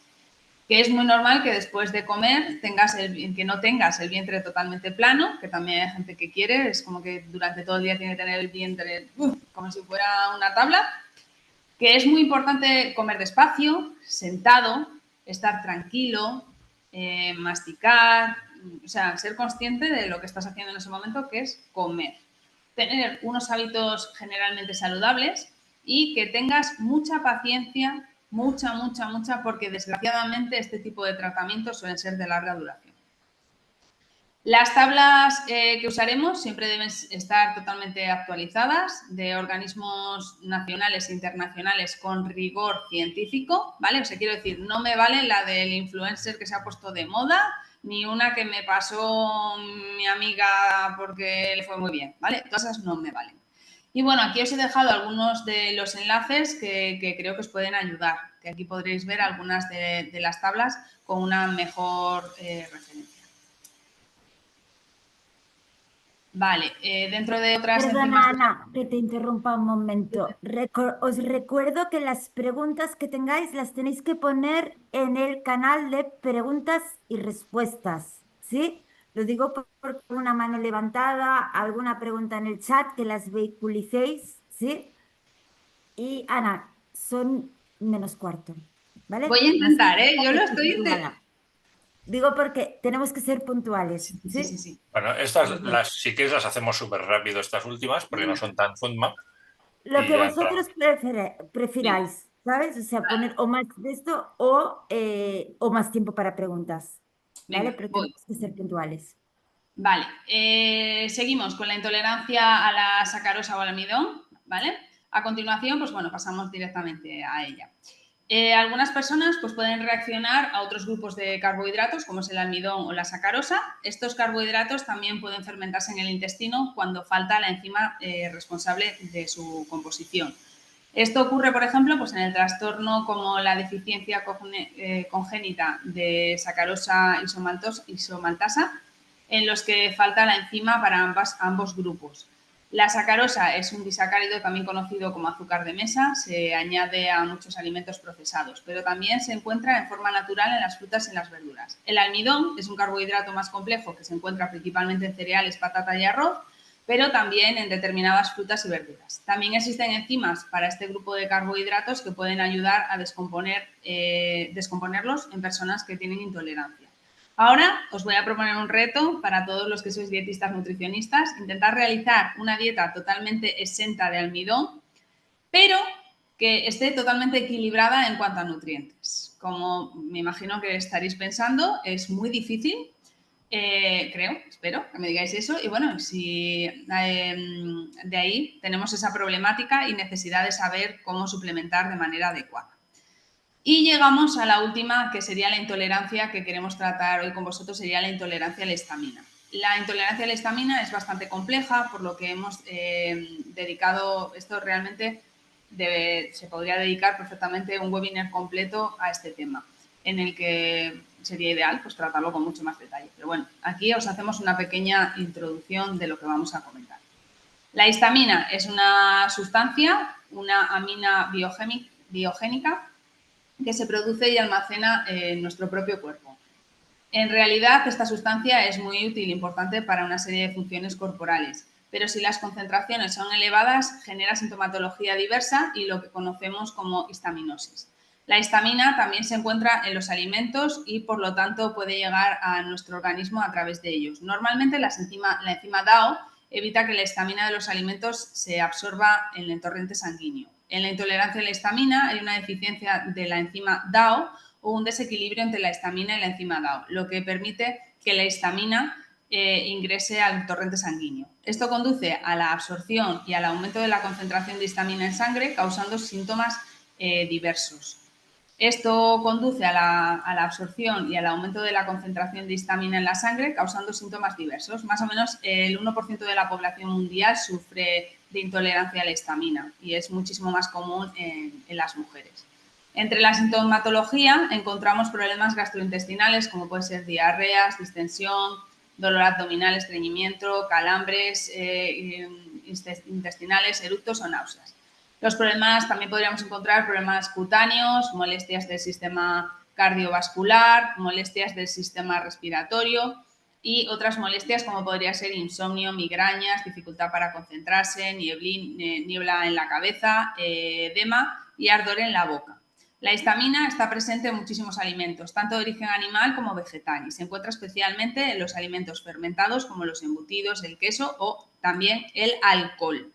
Que es muy normal que después de comer que no tengas el vientre totalmente plano, que también hay gente que quiere, es como que durante todo el día tiene que tener el vientre como si fuera una tabla. Que es muy importante comer despacio, sentado, estar tranquilo, masticar, o sea, ser consciente de lo que estás haciendo en ese momento, que es comer. Tener unos hábitos generalmente saludables y que tengas mucha paciencia, mucha, porque desgraciadamente este tipo de tratamientos suelen ser de larga duración. Las tablas que usaremos siempre deben estar totalmente actualizadas de organismos nacionales e internacionales con rigor científico, ¿vale? O sea, quiero decir, no me vale la del influencer que se ha puesto de moda, ni una que me pasó mi amiga porque le fue muy bien, ¿vale? Todas esas no me valen. Y bueno, aquí os he dejado algunos de los enlaces que creo que os pueden ayudar, que aquí podréis ver algunas de las tablas con una mejor referencia. Vale, dentro de otras Perdona, Ana, que te interrumpa un momento. Os recuerdo que las preguntas que tengáis las tenéis que poner en el canal de preguntas y respuestas, ¿sí? Lo digo por una mano levantada, alguna pregunta en el chat, que las vehiculicéis, ¿sí? Y Ana, son -4, ¿vale? Voy a intentar, yo lo estoy intentando. Digo porque tenemos que ser puntuales, ¿sí? Sí. Bueno, si quieres las hacemos súper rápido estas últimas, porque no son tan FODMAP. Lo que vosotros prefiráis, ¿sabes? O sea, poner o más de esto o más tiempo para preguntas, ¿vale? Venga, Pero voy. tenemos que ser puntuales. Vale, seguimos con la intolerancia a la sacarosa o al almidón, ¿vale? A continuación, pues bueno, pasamos directamente a ella. Algunas personas pues, pueden reaccionar a otros grupos de carbohidratos, como es el almidón o la sacarosa. Estos carbohidratos también pueden fermentarse en el intestino cuando falta la enzima responsable de su composición. Esto ocurre, por ejemplo, pues en el trastorno como la deficiencia congénita de sacarosa isomaltasa, en los que falta la enzima para ambos grupos. La sacarosa es un disacárido también conocido como azúcar de mesa, se añade a muchos alimentos procesados, pero también se encuentra en forma natural en las frutas y en las verduras. El almidón es un carbohidrato más complejo que se encuentra principalmente en cereales, patata y arroz, pero también en determinadas frutas y verduras. También existen enzimas para este grupo de carbohidratos que pueden ayudar a descomponerlos en personas que tienen intolerancia. Ahora os voy a proponer un reto para todos los que sois dietistas nutricionistas, intentar realizar una dieta totalmente exenta de almidón, pero que esté totalmente equilibrada en cuanto a nutrientes. Como me imagino que estaréis pensando, es muy difícil, creo, espero que me digáis eso. Y bueno, si de ahí tenemos esa problemática y necesidad de saber cómo suplementar de manera adecuada. Y llegamos a la última, que sería la intolerancia que queremos tratar hoy con vosotros, sería la intolerancia a la histamina. La intolerancia a la histamina es bastante compleja, por lo que hemos dedicado, esto realmente se podría dedicar perfectamente un webinar completo a este tema, en el que sería ideal pues, tratarlo con mucho más detalle. Pero bueno, aquí os hacemos una pequeña introducción de lo que vamos a comentar. La histamina es una sustancia, una amina biogénica, que se produce y almacena en nuestro propio cuerpo. En realidad, esta sustancia es muy útil e importante para una serie de funciones corporales, pero si las concentraciones son elevadas, genera sintomatología diversa y lo que conocemos como histaminosis. La histamina también se encuentra en los alimentos y, por lo tanto, puede llegar a nuestro organismo a través de ellos. Normalmente, la enzima DAO evita que la histamina de los alimentos se absorba en el torrente sanguíneo. En la intolerancia a la histamina hay una deficiencia de la enzima DAO o un desequilibrio entre la histamina y la enzima DAO, lo que permite que la histamina ingrese al torrente sanguíneo. Esto conduce a la absorción y al aumento de la concentración de histamina en sangre, causando síntomas diversos. Esto conduce a la absorción y al aumento de la concentración de histamina en la sangre, causando síntomas diversos. Más o menos el 1% de la población mundial sufre de intolerancia a la histamina y es muchísimo más común en las mujeres. Entre la sintomatología encontramos problemas gastrointestinales como pueden ser diarreas, distensión, dolor abdominal, estreñimiento, calambres intestinales, eructos o náuseas. Los problemas, también podríamos encontrar problemas cutáneos, molestias del sistema cardiovascular, molestias del sistema respiratorio y otras molestias como podría ser insomnio, migrañas, dificultad para concentrarse, niebla en la cabeza, edema y ardor en la boca. La histamina está presente en muchísimos alimentos, tanto de origen animal como vegetal, y se encuentra especialmente en los alimentos fermentados como los embutidos, el queso o también el alcohol.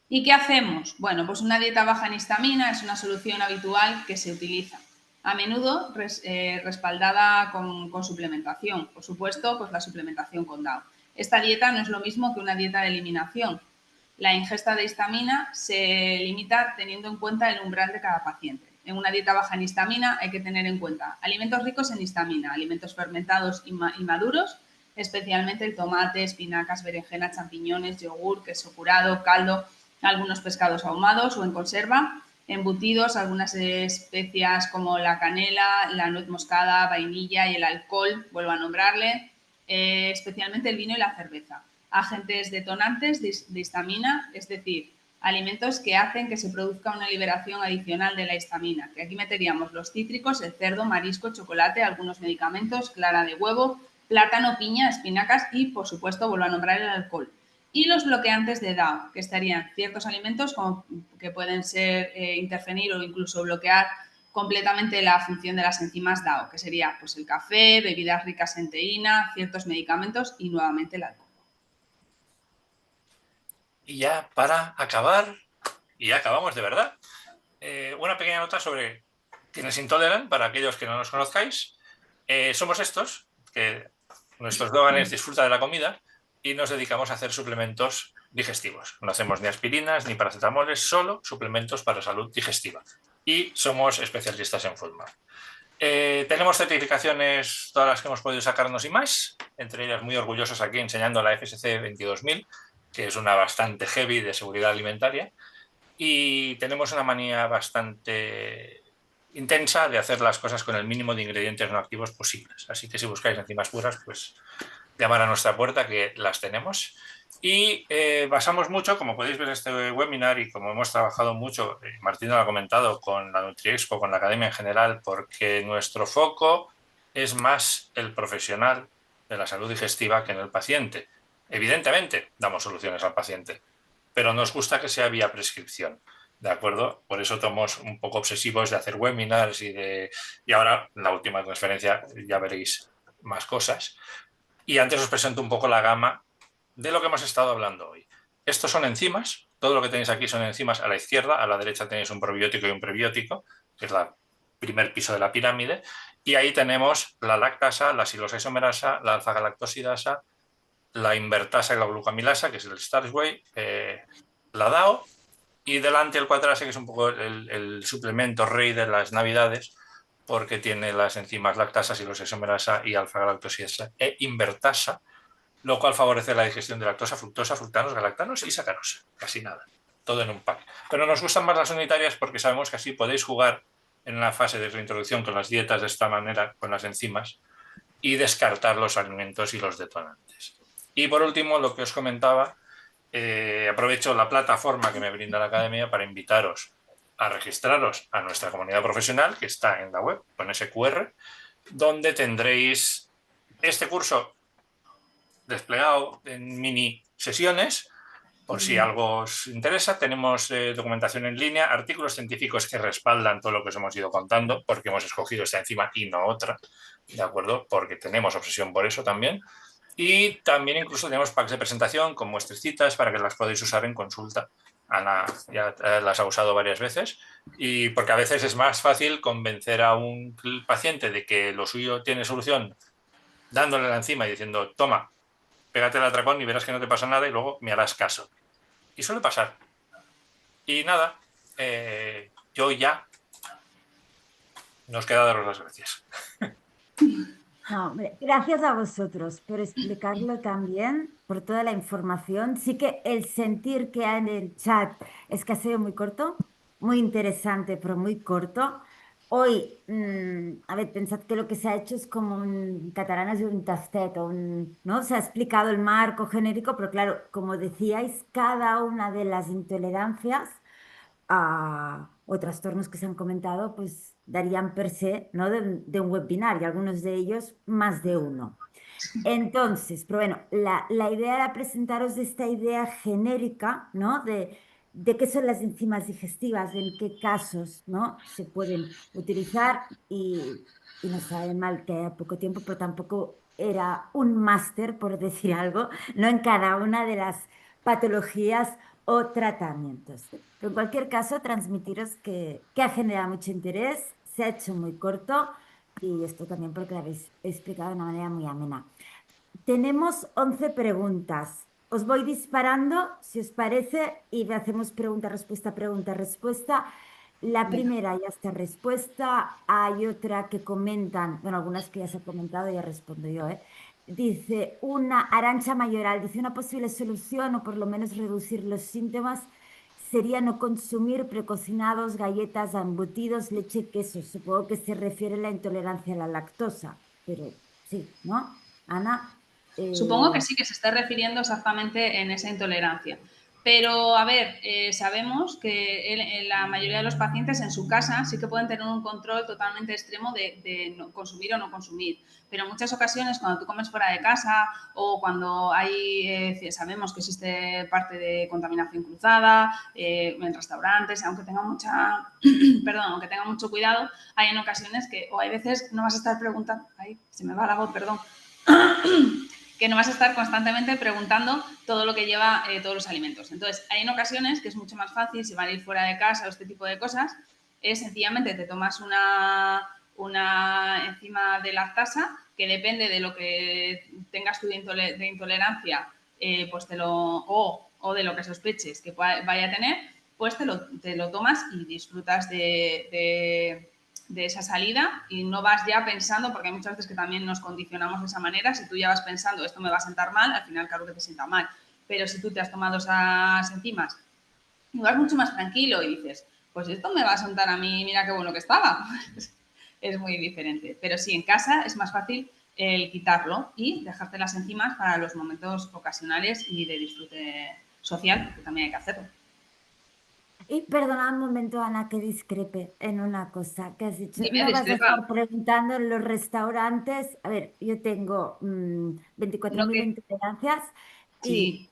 ¿Y qué hacemos? Bueno, pues una dieta baja en histamina es una solución habitual que se utiliza, a menudo respaldada con suplementación. Por supuesto, pues la suplementación con DAO. Esta dieta no es lo mismo que una dieta de eliminación. La ingesta de histamina se limita teniendo en cuenta el umbral de cada paciente. En una dieta baja en histamina hay que tener en cuenta alimentos ricos en histamina, alimentos fermentados y maduros, especialmente el tomate, espinacas, berenjenas, champiñones, yogur, queso curado, caldo, algunos pescados ahumados o en conserva, embutidos, algunas especias como la canela, la nuez moscada, vainilla y el alcohol, vuelvo a nombrarle, especialmente el vino y la cerveza. Agentes detonantes de histamina, es decir, alimentos que hacen que se produzca una liberación adicional de la histamina, que aquí meteríamos los cítricos, el cerdo, marisco, chocolate, algunos medicamentos, clara de huevo, plátano, piña, espinacas y, por supuesto, vuelvo a nombrar el alcohol. Y los bloqueantes de DAO, que estarían ciertos alimentos como que pueden ser intervenir o incluso bloquear completamente la función de las enzimas DAO, que sería pues, el café, bebidas ricas en teína, ciertos medicamentos y nuevamente el alcohol. Y ya para acabar, y ya acabamos de verdad, una pequeña nota sobre quienes intoleran, para aquellos que no nos conozcáis. Somos estos, que nuestro eslogan es disfruta de la comida, y nos dedicamos a hacer suplementos digestivos. No hacemos ni aspirinas ni paracetamoles, solo suplementos para salud digestiva. y somos especialistas en FODMAP. Tenemos certificaciones, todas las que hemos podido sacarnos y más, entre ellas muy orgullosos aquí enseñando la FSC 22000, que es una bastante heavy de seguridad alimentaria, y tenemos una manía bastante intensa de hacer las cosas con el mínimo de ingredientes no activos posibles. Así que si buscáis enzimas puras, pues llamar a nuestra puerta, que las tenemos. Y basamos mucho, como podéis ver en este webinar y como hemos trabajado mucho, Martín lo ha comentado, con la NutriExpo, con la academia en general, porque nuestro foco es más el profesional de la salud digestiva que en el paciente. Evidentemente, damos soluciones al paciente, pero nos gusta que sea vía prescripción. ¿De acuerdo? Por eso somos un poco obsesivos de hacer webinars y ahora, en la última transferencia, ya veréis más cosas. Y antes os presento un poco la gama de lo que hemos estado hablando hoy. Estos son enzimas, todo lo que tenéis aquí son enzimas a la izquierda, a la derecha tenéis un probiótico y un prebiótico, que es el primer piso de la pirámide, y ahí tenemos la lactasa, la silosa isomerasa, la alfa-galactosidasa, la invertasa y la glucamilasa, que es el Starch-Whey, la DAO, y delante el cuadrase, que es un poco el suplemento rey de las navidades, porque tiene las enzimas lactasa, silosa isomerasa y alfa-galactosidasa e invertasa, lo cual favorece la digestión de lactosa, fructosa, fructanos, galactanos y sacarosa. Casi nada, todo en un pack. Pero nos gustan más las unitarias porque sabemos que así podéis jugar en la fase de reintroducción con las dietas de esta manera, con las enzimas, y descartar los alimentos y los detonantes. Y por último, lo que os comentaba, aprovecho la plataforma que me brinda la academia para invitaros a registraros a nuestra comunidad profesional, que está en la web, con ese QR, donde tendréis este curso desplegado en mini sesiones, por si algo os interesa. Tenemos documentación en línea, artículos científicos que respaldan todo lo que os hemos ido contando, porque hemos escogido esta enzima y no otra, ¿de acuerdo? Porque tenemos obsesión por eso también. Y también incluso tenemos packs de presentación con muestrecitas para que las podáis usar en consulta. Ana ya las ha usado varias veces, y porque a veces es más fácil convencer a un paciente de que lo suyo tiene solución dándole la enzima y diciendo, toma, pégate el atracón y verás que no te pasa nada y luego me harás caso. Y suele pasar. Y nada, yo ya nos queda daros las gracias. No, hombre, gracias a vosotros por explicarlo también, por toda la información. Sí que el sentir que hay en el chat es que ha sido muy corto, muy interesante, pero muy corto. Hoy, a ver, pensad que lo que se ha hecho es como un catalanas de un tastet, ¿no? Se ha explicado el marco genérico, pero claro, como decíais, cada una de las intolerancias o trastornos que se han comentado, pues darían per se, ¿no? de un webinar y algunos de ellos más de uno. Entonces, pero bueno, la idea era presentaros esta idea genérica, ¿no? De qué son las enzimas digestivas, en qué casos, ¿no? Se pueden utilizar y no sabe mal que haya poco tiempo, pero tampoco era un máster, por decir algo, ¿no? En cada una de las patologías o tratamientos. Pero en cualquier caso, transmitiros que ha generado mucho interés, se ha hecho muy corto y esto también porque lo habéis explicado de una manera muy amena. Tenemos 11 preguntas. Os voy disparando, si os parece, y hacemos pregunta, respuesta, pregunta, respuesta. La Venga. primera ya está respuesta. Hay otra que comentan, bueno, algunas que ya se han comentado, ya respondo yo, ¿eh? Dice, una Arancha Mayoral, dice una posible solución o por lo menos reducir los síntomas sería no consumir precocinados, galletas, embutidos, leche, queso. Supongo que se refiere a la intolerancia a la lactosa, pero sí, ¿no? Ana, Supongo que eh, sí, que se está refiriendo exactamente en esa intolerancia. Pero, a ver, sabemos que en la mayoría de los pacientes en su casa sí que pueden tener un control totalmente extremo de no consumir o no consumir. Pero en muchas ocasiones, cuando tú comes fuera de casa o cuando sabemos que existe parte de contaminación cruzada en restaurantes, aunque tenga aunque tenga mucho cuidado, hay en ocasiones que, o hay veces, no vas a estar preguntando, ay, se me va la voz, perdón, que no vas a estar constantemente preguntando todo lo que lleva todos los alimentos. Entonces, hay en ocasiones que es mucho más fácil, si van a ir fuera de casa o este tipo de cosas, es sencillamente te tomas una enzima de lactasa que depende de lo que tengas tú de intolerancia, pues o de lo que sospeches que vaya a tener, pues te lo tomas y disfrutas de esa salida y no vas ya pensando, porque hay muchas veces que también nos condicionamos de esa manera, si tú ya vas pensando esto me va a sentar mal, al final claro que te sienta mal, pero si tú te has tomado esas enzimas y vas mucho más tranquilo y dices, pues esto me va a sentar a mí, mira qué bueno que estaba, es muy diferente, pero sí, en casa es más fácil el quitarlo y dejarte las enzimas para los momentos ocasionales y de disfrute social, que también hay que hacerlo. Y perdona un momento, Ana, que discrepe en una cosa que has dicho. Dime, No vas a discrepa. estar preguntando en los restaurantes. A ver, yo tengo No 24.000 que... intolerancias y Sí,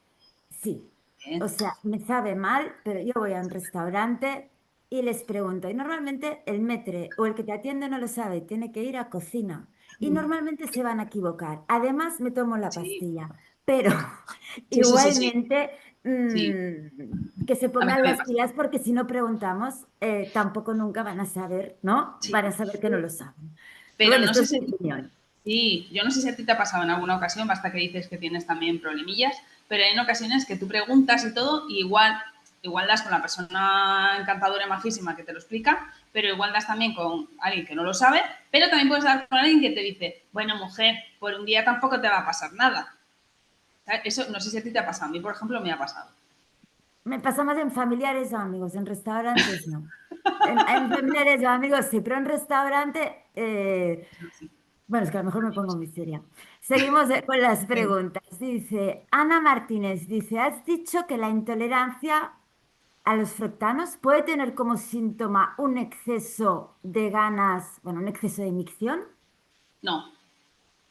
sí, o bien. sea, me sabe mal, pero yo voy a un restaurante y les pregunto. Y normalmente el metre o el que te atiende no lo sabe, tiene que ir a cocina. Y normalmente se van a equivocar. Además, me tomo la Sí, pastilla, pero sí, sí, sí, sí. igualmente Sí, que se a mí pongan también las me pasa. pilas porque si no preguntamos, tampoco nunca van a saber, ¿no? Sí. Van a saber que no lo saben. Pero Pero bueno, no esto sé es mi si... opinión. Sí, yo no sé si a ti te ha pasado en alguna ocasión, basta que dices que tienes también problemillas, pero hay en ocasiones que tú preguntas y todo, y igual das con la persona encantadora y majísima que te lo explica, pero igual das también con alguien que no lo sabe, pero también puedes dar con alguien que te dice, bueno, mujer, por un día tampoco te va a pasar nada. ¿Sabes? Eso no sé si a ti te ha pasado, a mí, por ejemplo, me ha pasado. Me pasa más en familiares o amigos, en restaurantes no. En familiares o amigos sí, pero en restaurante, Sí. bueno, es que a lo mejor me pongo muy seria. Seguimos con las preguntas. Dice, Ana Martínez, dice, has dicho que la intolerancia a los fructanos puede tener como síntoma un exceso de ganas, bueno, un exceso de micción, No,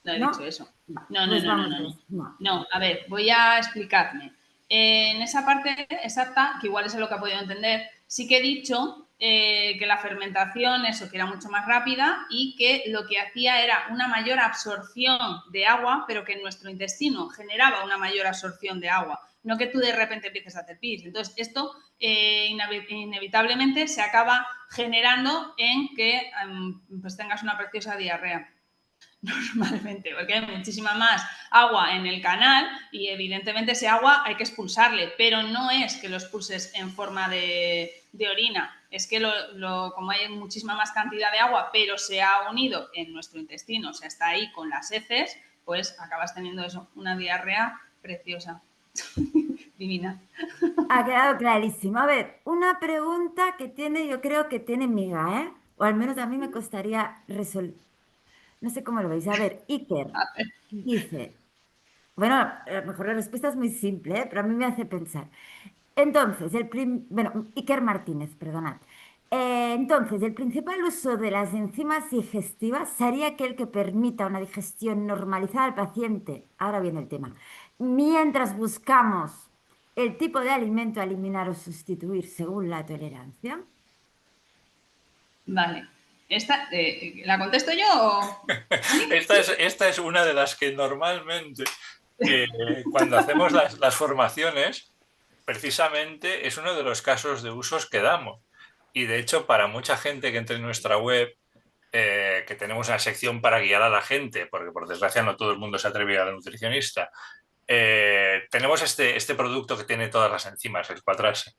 no he dicho ¿no? eso. Va, No, no, pues no, no, vamos, no, no. no. No, a ver, voy a explicarme. En esa parte exacta, que igual es lo que ha podido entender, sí que he dicho que la fermentación, eso, que era mucho más rápida y que lo que hacía era una mayor absorción de agua, pero que en nuestro intestino generaba una mayor absorción de agua, no que tú de repente empieces a hacer pis. Entonces, esto inevitablemente se acaba generando en que pues tengas una preciosa diarrea. Normalmente, porque hay muchísima más agua en el canal y evidentemente ese agua hay que expulsarle, pero no es que lo expulses en forma de orina, es que como hay muchísima más cantidad de agua, pero se ha unido en nuestro intestino, o sea, está ahí con las heces, pues acabas teniendo eso, una diarrea preciosa, divina. Ha quedado clarísimo. A ver, una pregunta que tiene, yo creo que tiene miga, ¿eh? O al menos a mí me costaría resolver. No sé cómo lo veis. A ver, Iker A ver, dice, bueno, a lo mejor la respuesta es muy simple, ¿eh? Pero a mí me hace pensar. Entonces, bueno, Iker Martínez, perdonad. Entonces, el principal uso de las enzimas digestivas sería aquel que permita una digestión normalizada al paciente. Ahora viene el tema. Mientras buscamos el tipo de alimento a eliminar o sustituir según la tolerancia. vale. ¿La contesto yo o...? ¿Sí? Esta es una de las que normalmente, cuando hacemos las formaciones, precisamente es uno de los casos de usos que damos. Y de hecho, para mucha gente que entre en nuestra web, que tenemos una sección para guiar a la gente, porque por desgracia no todo el mundo se atreve a ir al nutricionista, tenemos este producto que tiene todas las enzimas, el Quatrase.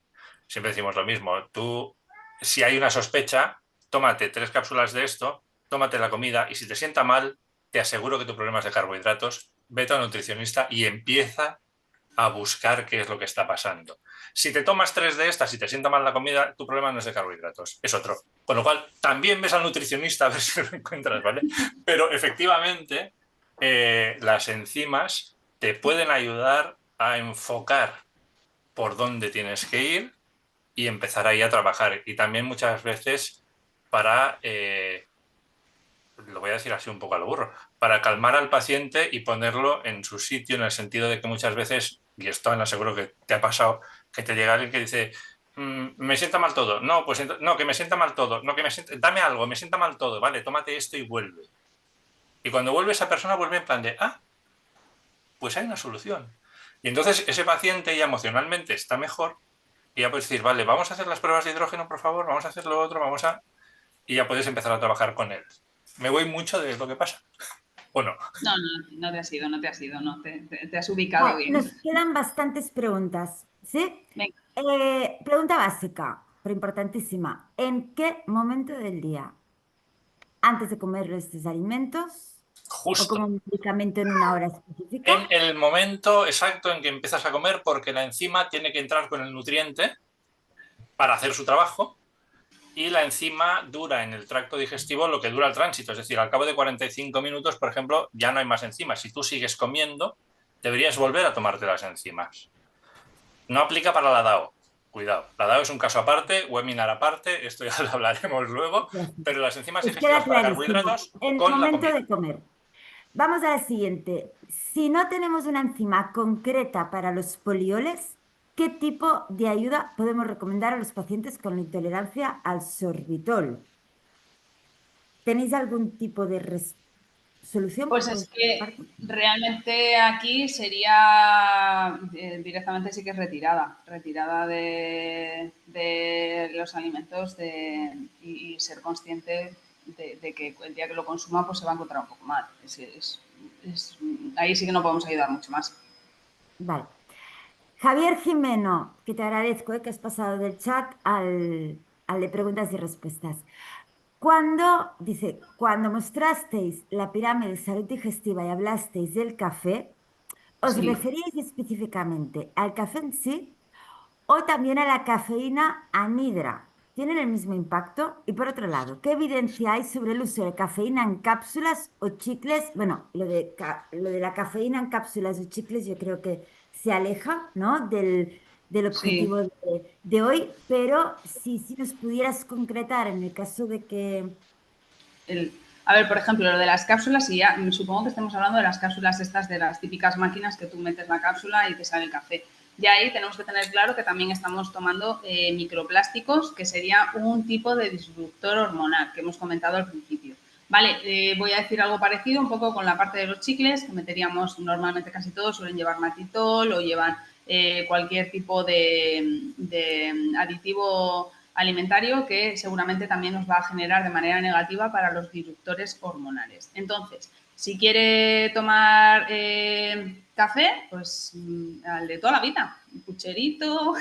Siempre decimos lo mismo. Tú, si hay una sospecha, tómate 3 cápsulas de esto, tómate la comida y si te sienta mal, te aseguro que tu problema es de carbohidratos, vete a un nutricionista y empieza a buscar qué es lo que está pasando. Si te tomas 3 de estas y te sienta mal la comida, tu problema no es de carbohidratos, es otro. Con lo cual, también ves al nutricionista a ver si lo encuentras, ¿vale? Pero efectivamente, las enzimas te pueden ayudar a enfocar por dónde tienes que ir y empezar ahí a trabajar. Y también muchas veces para, lo voy a decir así un poco a lo burro, para calmar al paciente y ponerlo en su sitio, en el sentido de que muchas veces, y esto me aseguro que te ha pasado, que te llega alguien que dice, me sienta mal todo, no, pues no, que me sienta mal todo, no, que dame algo, me sienta mal todo, vale, tómate esto y vuelve. Y cuando vuelve esa persona vuelve en plan de, pues hay una solución. Y entonces ese paciente ya emocionalmente está mejor y ya puedes decir, vale, vamos a hacer las pruebas de hidrógeno, por favor, vamos a hacer lo otro, y ya puedes empezar a trabajar con él. Me voy mucho de lo que pasa. ¿O no? No, no, no te has ido, no te has ido, no, te has ubicado Vale, bien. nos quedan bastantes preguntas, ¿sí? Venga, Pregunta básica, pero importantísima. ¿En qué momento del día? ¿Antes de comer estos alimentos? ¿O Justo como un medicamento en una hora en específica? el momento exacto en que empiezas a comer, porque la enzima tiene que entrar con el nutriente para hacer su trabajo y la enzima dura en el tracto digestivo lo que dura el tránsito. Es decir, al cabo de 45 minutos, por ejemplo, ya no hay más enzimas. Si tú sigues comiendo, deberías volver a tomarte las enzimas. No aplica para la DAO. Cuidado, la DAO es un caso aparte, webinar aparte, esto ya lo hablaremos luego, Gracias. pero las enzimas Pues queda digestivas para clarísimo. carbohidratos En con la momento comida. de comer. Vamos a la siguiente. Si no tenemos una enzima concreta para los polioles, ¿qué tipo de ayuda podemos recomendar a los pacientes con intolerancia al sorbitol? ¿Tenéis algún tipo de solución Pues por es vuestra que parte? realmente aquí sería directamente sí que es retirada de los alimentos y ser consciente de que el día que lo consuma pues se va a encontrar un poco mal. Ahí sí que no podemos ayudar mucho más. Vale. Javier Jimeno, que te agradezco, que has pasado del chat al de preguntas y respuestas. Cuando mostrasteis la pirámide de salud digestiva y hablasteis del café, ¿os Sí. referíais específicamente al café en sí o también a la cafeína anhidra? ¿Tienen el mismo impacto? Y por otro lado, ¿qué evidencia hay sobre el uso de cafeína en cápsulas o chicles? Bueno, lo de la cafeína en cápsulas o chicles yo creo que se aleja, ¿no? del objetivo Sí. de hoy, pero si nos pudieras concretar en el caso de que... A ver, por ejemplo, lo de las cápsulas, y ya supongo que estemos hablando de las cápsulas estas de las típicas máquinas que tú metes la cápsula y te sale el café. Y ahí tenemos que tener claro que también estamos tomando microplásticos, que sería un tipo de disruptor hormonal que hemos comentado al principio. Vale, voy a decir algo parecido un poco con la parte de los chicles, que meteríamos normalmente casi todos, suelen llevar matitol o llevan cualquier tipo de aditivo alimentario que seguramente también nos va a generar de manera negativa para los disruptores hormonales. Entonces, si quiere tomar café, pues al de toda la vida, un pucherito,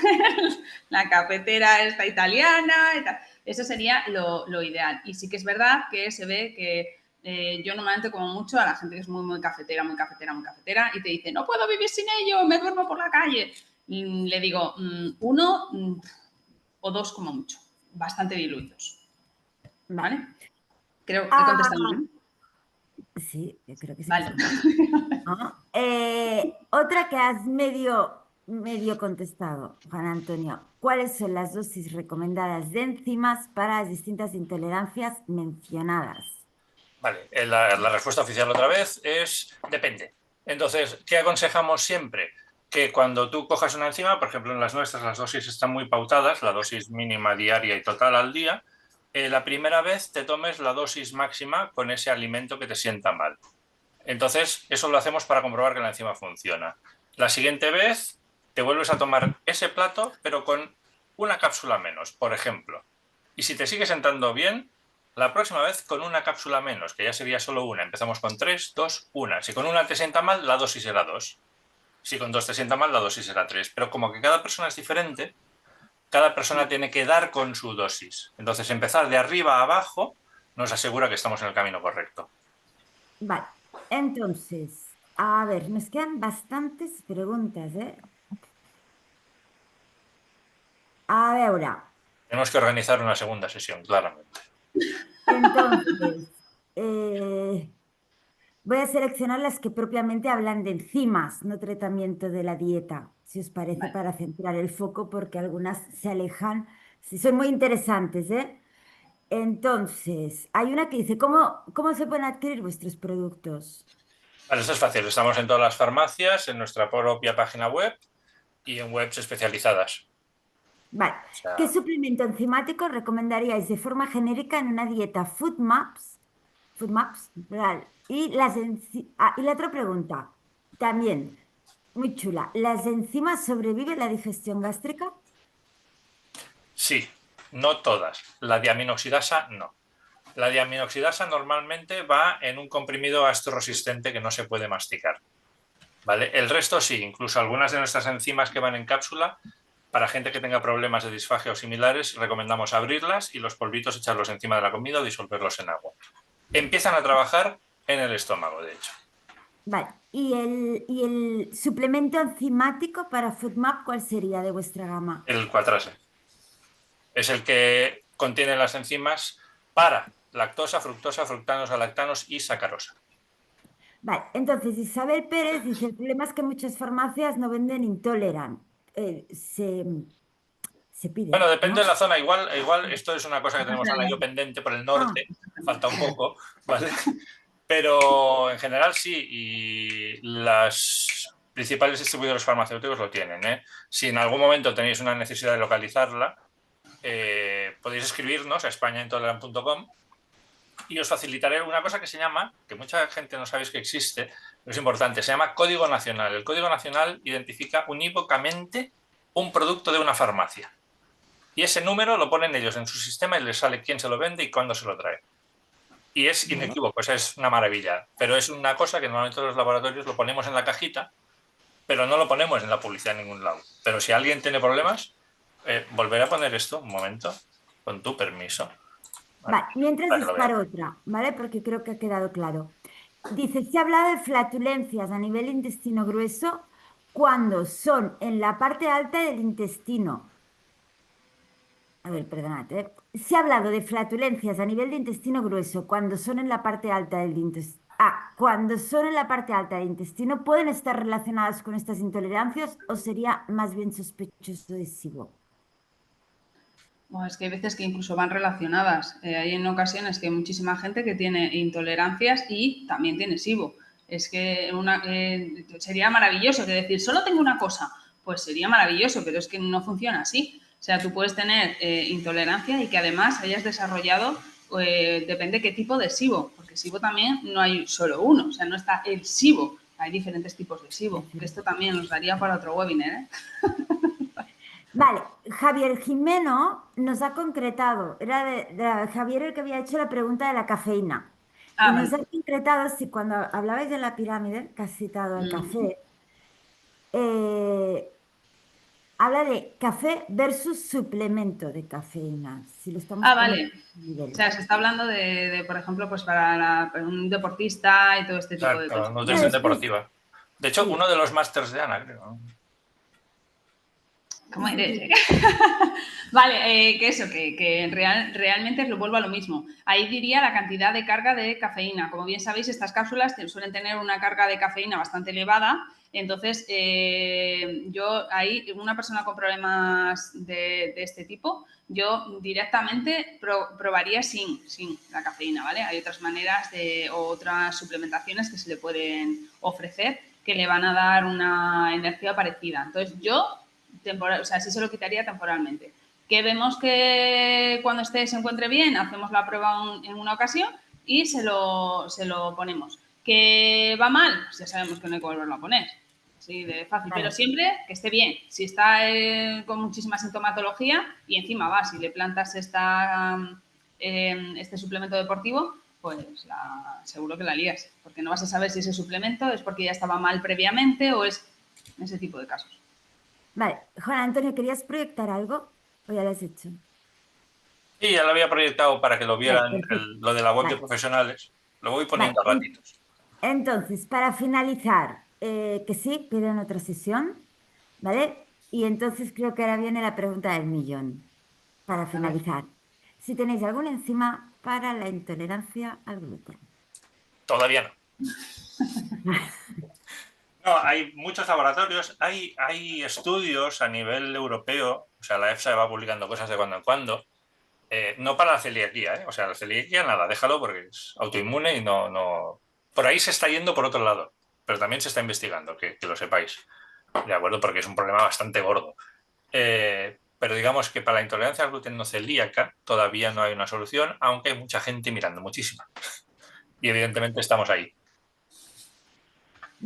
la cafetera esta italiana, y tal. Eso sería lo ideal. Y sí que es verdad que se ve que yo normalmente como mucho a la gente que es muy cafetera, muy cafetera, muy cafetera, y te dice, no puedo vivir sin ello, me duermo por la calle. Y le digo, uno o dos como mucho, bastante diluidos. Vale. ¿Vale? Creo que he contestado Ah, bien. sí, yo creo que sí que has Vale. contestado. ¿No? Otra que has medio contestado, Juan Antonio. ¿Cuáles son las dosis recomendadas de enzimas para las distintas intolerancias mencionadas? Vale, la respuesta oficial otra vez es depende. Entonces, ¿qué aconsejamos siempre? Que cuando tú cojas una enzima, por ejemplo, en las nuestras las dosis están muy pautadas, la dosis mínima diaria y total al día, la primera vez te tomes la dosis máxima con ese alimento que te sienta mal. Entonces, eso lo hacemos para comprobar que la enzima funciona. La siguiente vez te vuelves a tomar ese plato, pero con una cápsula menos, por ejemplo. Y si te sigue sentando bien, la próxima vez con una cápsula menos, que ya sería solo una. Empezamos con 3, 2, 1. Si con una te sienta mal, la dosis será 2. Si con 2 te sienta mal, la dosis será 3. Pero como que cada persona es diferente, cada persona tiene que dar con su dosis. Entonces, empezar de arriba a abajo nos asegura que estamos en el camino correcto. Vale, entonces, a ver, nos quedan bastantes preguntas, ¿eh? A veure, Tenemos que organizar una segunda sesión, claramente. entonces, eh, voy a seleccionar las que propiamente hablan de enzimas, no tratamiento de la dieta, si os parece, Vale. para centrar el foco, porque algunas se alejan. Sí, son muy interesantes, ¿eh? Entonces, hay una que dice, ¿cómo se pueden adquirir vuestros productos? Vale, esto es fácil. Estamos en todas las farmacias, en nuestra propia página web y en webs especializadas. Vale, O ¿qué sea, suplemento enzimático recomendaríais de forma genérica en una dieta Food Maps, ¿verdad? Y la otra pregunta, también, muy chula, ¿las enzimas sobreviven la digestión gástrica? sí, no todas. La diaminoxidasa no. La diaminoxidasa normalmente va en un comprimido astroresistente que no se puede masticar. ¿Vale? El resto sí, incluso algunas de nuestras enzimas que van en cápsula Para gente que tenga problemas de disfagia o similares, recomendamos abrirlas y los polvitos echarlos encima de la comida o disolverlos en agua. Empiezan a trabajar en el estómago, de hecho. Vale. ¿Y el suplemento enzimático para FODMAP cuál sería de vuestra gama? El cuatrase. Es el que contiene las enzimas para lactosa, fructosa, fructanos, lactanos y sacarosa. Vale, entonces Isabel Pérez dice, el problema es que muchas farmacias no venden Intolerant. Se pide, Bueno, depende de ¿no? la zona. Igual esto es una cosa que tenemos ahora yo pendiente por el Ah, norte, falta un poco, ¿vale? Pero en general sí, y las principales distribuidores farmacéuticos lo tienen, ¿eh? Si en algún momento tenéis una necesidad de localizarla, podéis escribirnos a españaintolerant.com y os facilitaré una cosa que se llama, que mucha gente no sabéis que existe, pero es importante, se llama Código Nacional. El Código Nacional identifica unívocamente un producto de una farmacia. Y ese número lo ponen ellos en su sistema y les sale quién se lo vende y cuándo se lo trae. Y es vale. inequívoco, o sea, es una maravilla. Pero es una cosa que normalmente los laboratorios lo ponemos en la cajita, pero no lo ponemos en la publicidad en ningún lado. Pero si alguien tiene problemas, volveré a poner esto, un momento, con tu permiso. Vale, mientras Para que lo vean. disparo otra, ¿vale? Porque creo que ha quedado claro. Dice, se ha hablado de flatulencias a nivel intestino grueso cuando son en la parte alta del intestino. A ver, perdonad, ¿eh? Se ha hablado de flatulencias a nivel de intestino grueso cuando son en la parte alta del intestino. Cuando son en la parte alta del intestino, ¿pueden estar relacionadas con estas intolerancias o sería más bien sospechoso de SIBO? Bueno, es que hay veces que incluso van relacionadas. Hay en ocasiones que hay muchísima gente que tiene intolerancias y también tiene SIBO. Es que sería maravilloso que decir, solo tengo una cosa. Pues sería maravilloso, pero es que no funciona así. O sea, tú puedes tener intolerancia y que además hayas desarrollado, depende qué tipo de SIBO, porque SIBO también no hay solo uno, o sea, no está el SIBO, hay diferentes tipos de SIBO, que esto también nos daría para otro webinar, ¿eh? Vale, Javier Jimeno nos ha concretado, era de Javier el que había hecho la pregunta de la cafeína, y Ah, nos vale. ha concretado si cuando hablabais de la pirámide, que has citado el café, eh, habla de café versus suplemento de cafeína, si lo estamos Ah, poniendo vale. a nivel. O sea, se está hablando por ejemplo, pues para un deportista y todo este tipo de Exacto, cosas, ¿no? nutrición Después, deportiva. De hecho, sí, uno de los másters de Ana, creo. ¿Cómo sí, eres? sí. Vale, que eso, que realmente lo vuelvo a lo mismo. Ahí diría la cantidad de carga de cafeína. Como bien sabéis, estas cápsulas suelen tener una carga de cafeína bastante elevada. Entonces, yo ahí, una persona con problemas de este tipo, yo directamente probaría sin la cafeína, ¿vale? Hay otras maneras o otras suplementaciones que se le pueden ofrecer que le van a dar una energía parecida. Entonces, yo o sea, sí se lo quitaría temporalmente. Que vemos que cuando se encuentre bien, hacemos la prueba en una ocasión y se lo ponemos. ¿Que va mal? Pues ya sabemos que no hay que volverlo a poner. Así de fácil. Pero Vale, siempre que esté bien. Si está con muchísima sintomatología y encima vas y le plantas este suplemento deportivo, pues seguro que la lías. Porque no vas a saber si ese suplemento es porque ya estaba mal previamente o es ese tipo de casos. vale. Juan Antonio, ¿querías proyectar algo? ¿O ya lo has hecho? Y ya lo había proyectado para que lo Vale, vieran perfecto. lo de la web de Vale, profesionales. Lo voy vale. poniendo a ratitos. Entonces, para finalizar, que sí, piden otra sesión, ¿vale? Y entonces creo que ahora viene la pregunta del millón. Para A ver. finalizar, si tenéis alguna enzima para la intolerancia al gluten. Todavía no. No, hay muchos laboratorios, hay estudios a nivel europeo, o sea, la EFSA va publicando cosas de cuando en cuando, no para la celiaquía, ¿eh? O sea, la celiaquía nada, déjalo porque es autoinmune y no... Por ahí se está yendo por otro lado, pero también se está investigando, que lo sepáis, ¿de acuerdo? Porque es un problema bastante gordo. Pero digamos que para la intolerancia al gluten no celíaca todavía no hay una solución, aunque hay mucha gente mirando muchísima. Y evidentemente estamos ahí.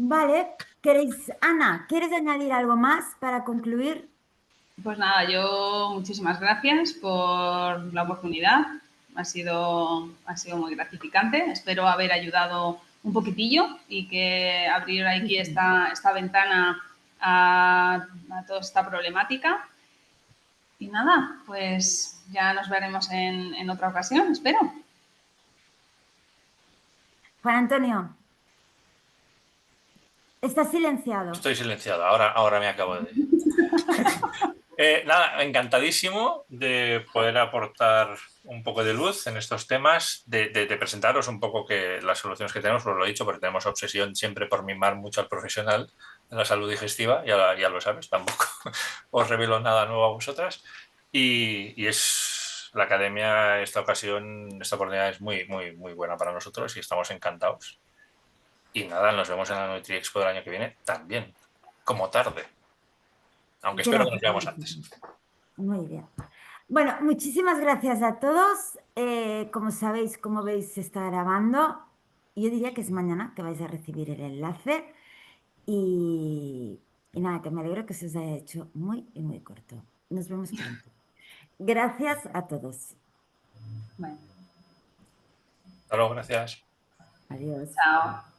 Vale, ¿queréis, Ana, ¿quieres añadir algo más para concluir? Pues nada, yo muchísimas gracias por la oportunidad. Ha sido muy gratificante. Espero haber ayudado un poquitillo y que abrir aquí esta ventana a toda esta problemática. Y nada, pues ya nos veremos en otra ocasión, espero. Juan Antonio, estás silenciado. Estoy silenciado, ahora me acabo de... Nada, encantadísimo de poder aportar un poco de luz en estos temas, de presentaros un poco que las soluciones que tenemos, os lo he dicho, porque tenemos obsesión siempre por mimar mucho al profesional de la salud digestiva, ya lo sabes, tampoco os revelo nada nuevo a vosotras. Y es la academia, esta ocasión, esta oportunidad es muy, muy, muy buena para nosotros y estamos encantados. Y nada, nos vemos en la Nutri Expo del año que viene también, como tarde, aunque espero que nos Gracias. veamos antes. Muy bien. Bueno, muchísimas gracias a todos. Como sabéis, como veis, se está grabando. Yo diría que es mañana que vais a recibir el enlace. Y nada, que me alegro que se os haya hecho muy y muy corto. Nos vemos pronto. Gracias a todos. Bueno, Hasta luego, gracias. Adiós. chao.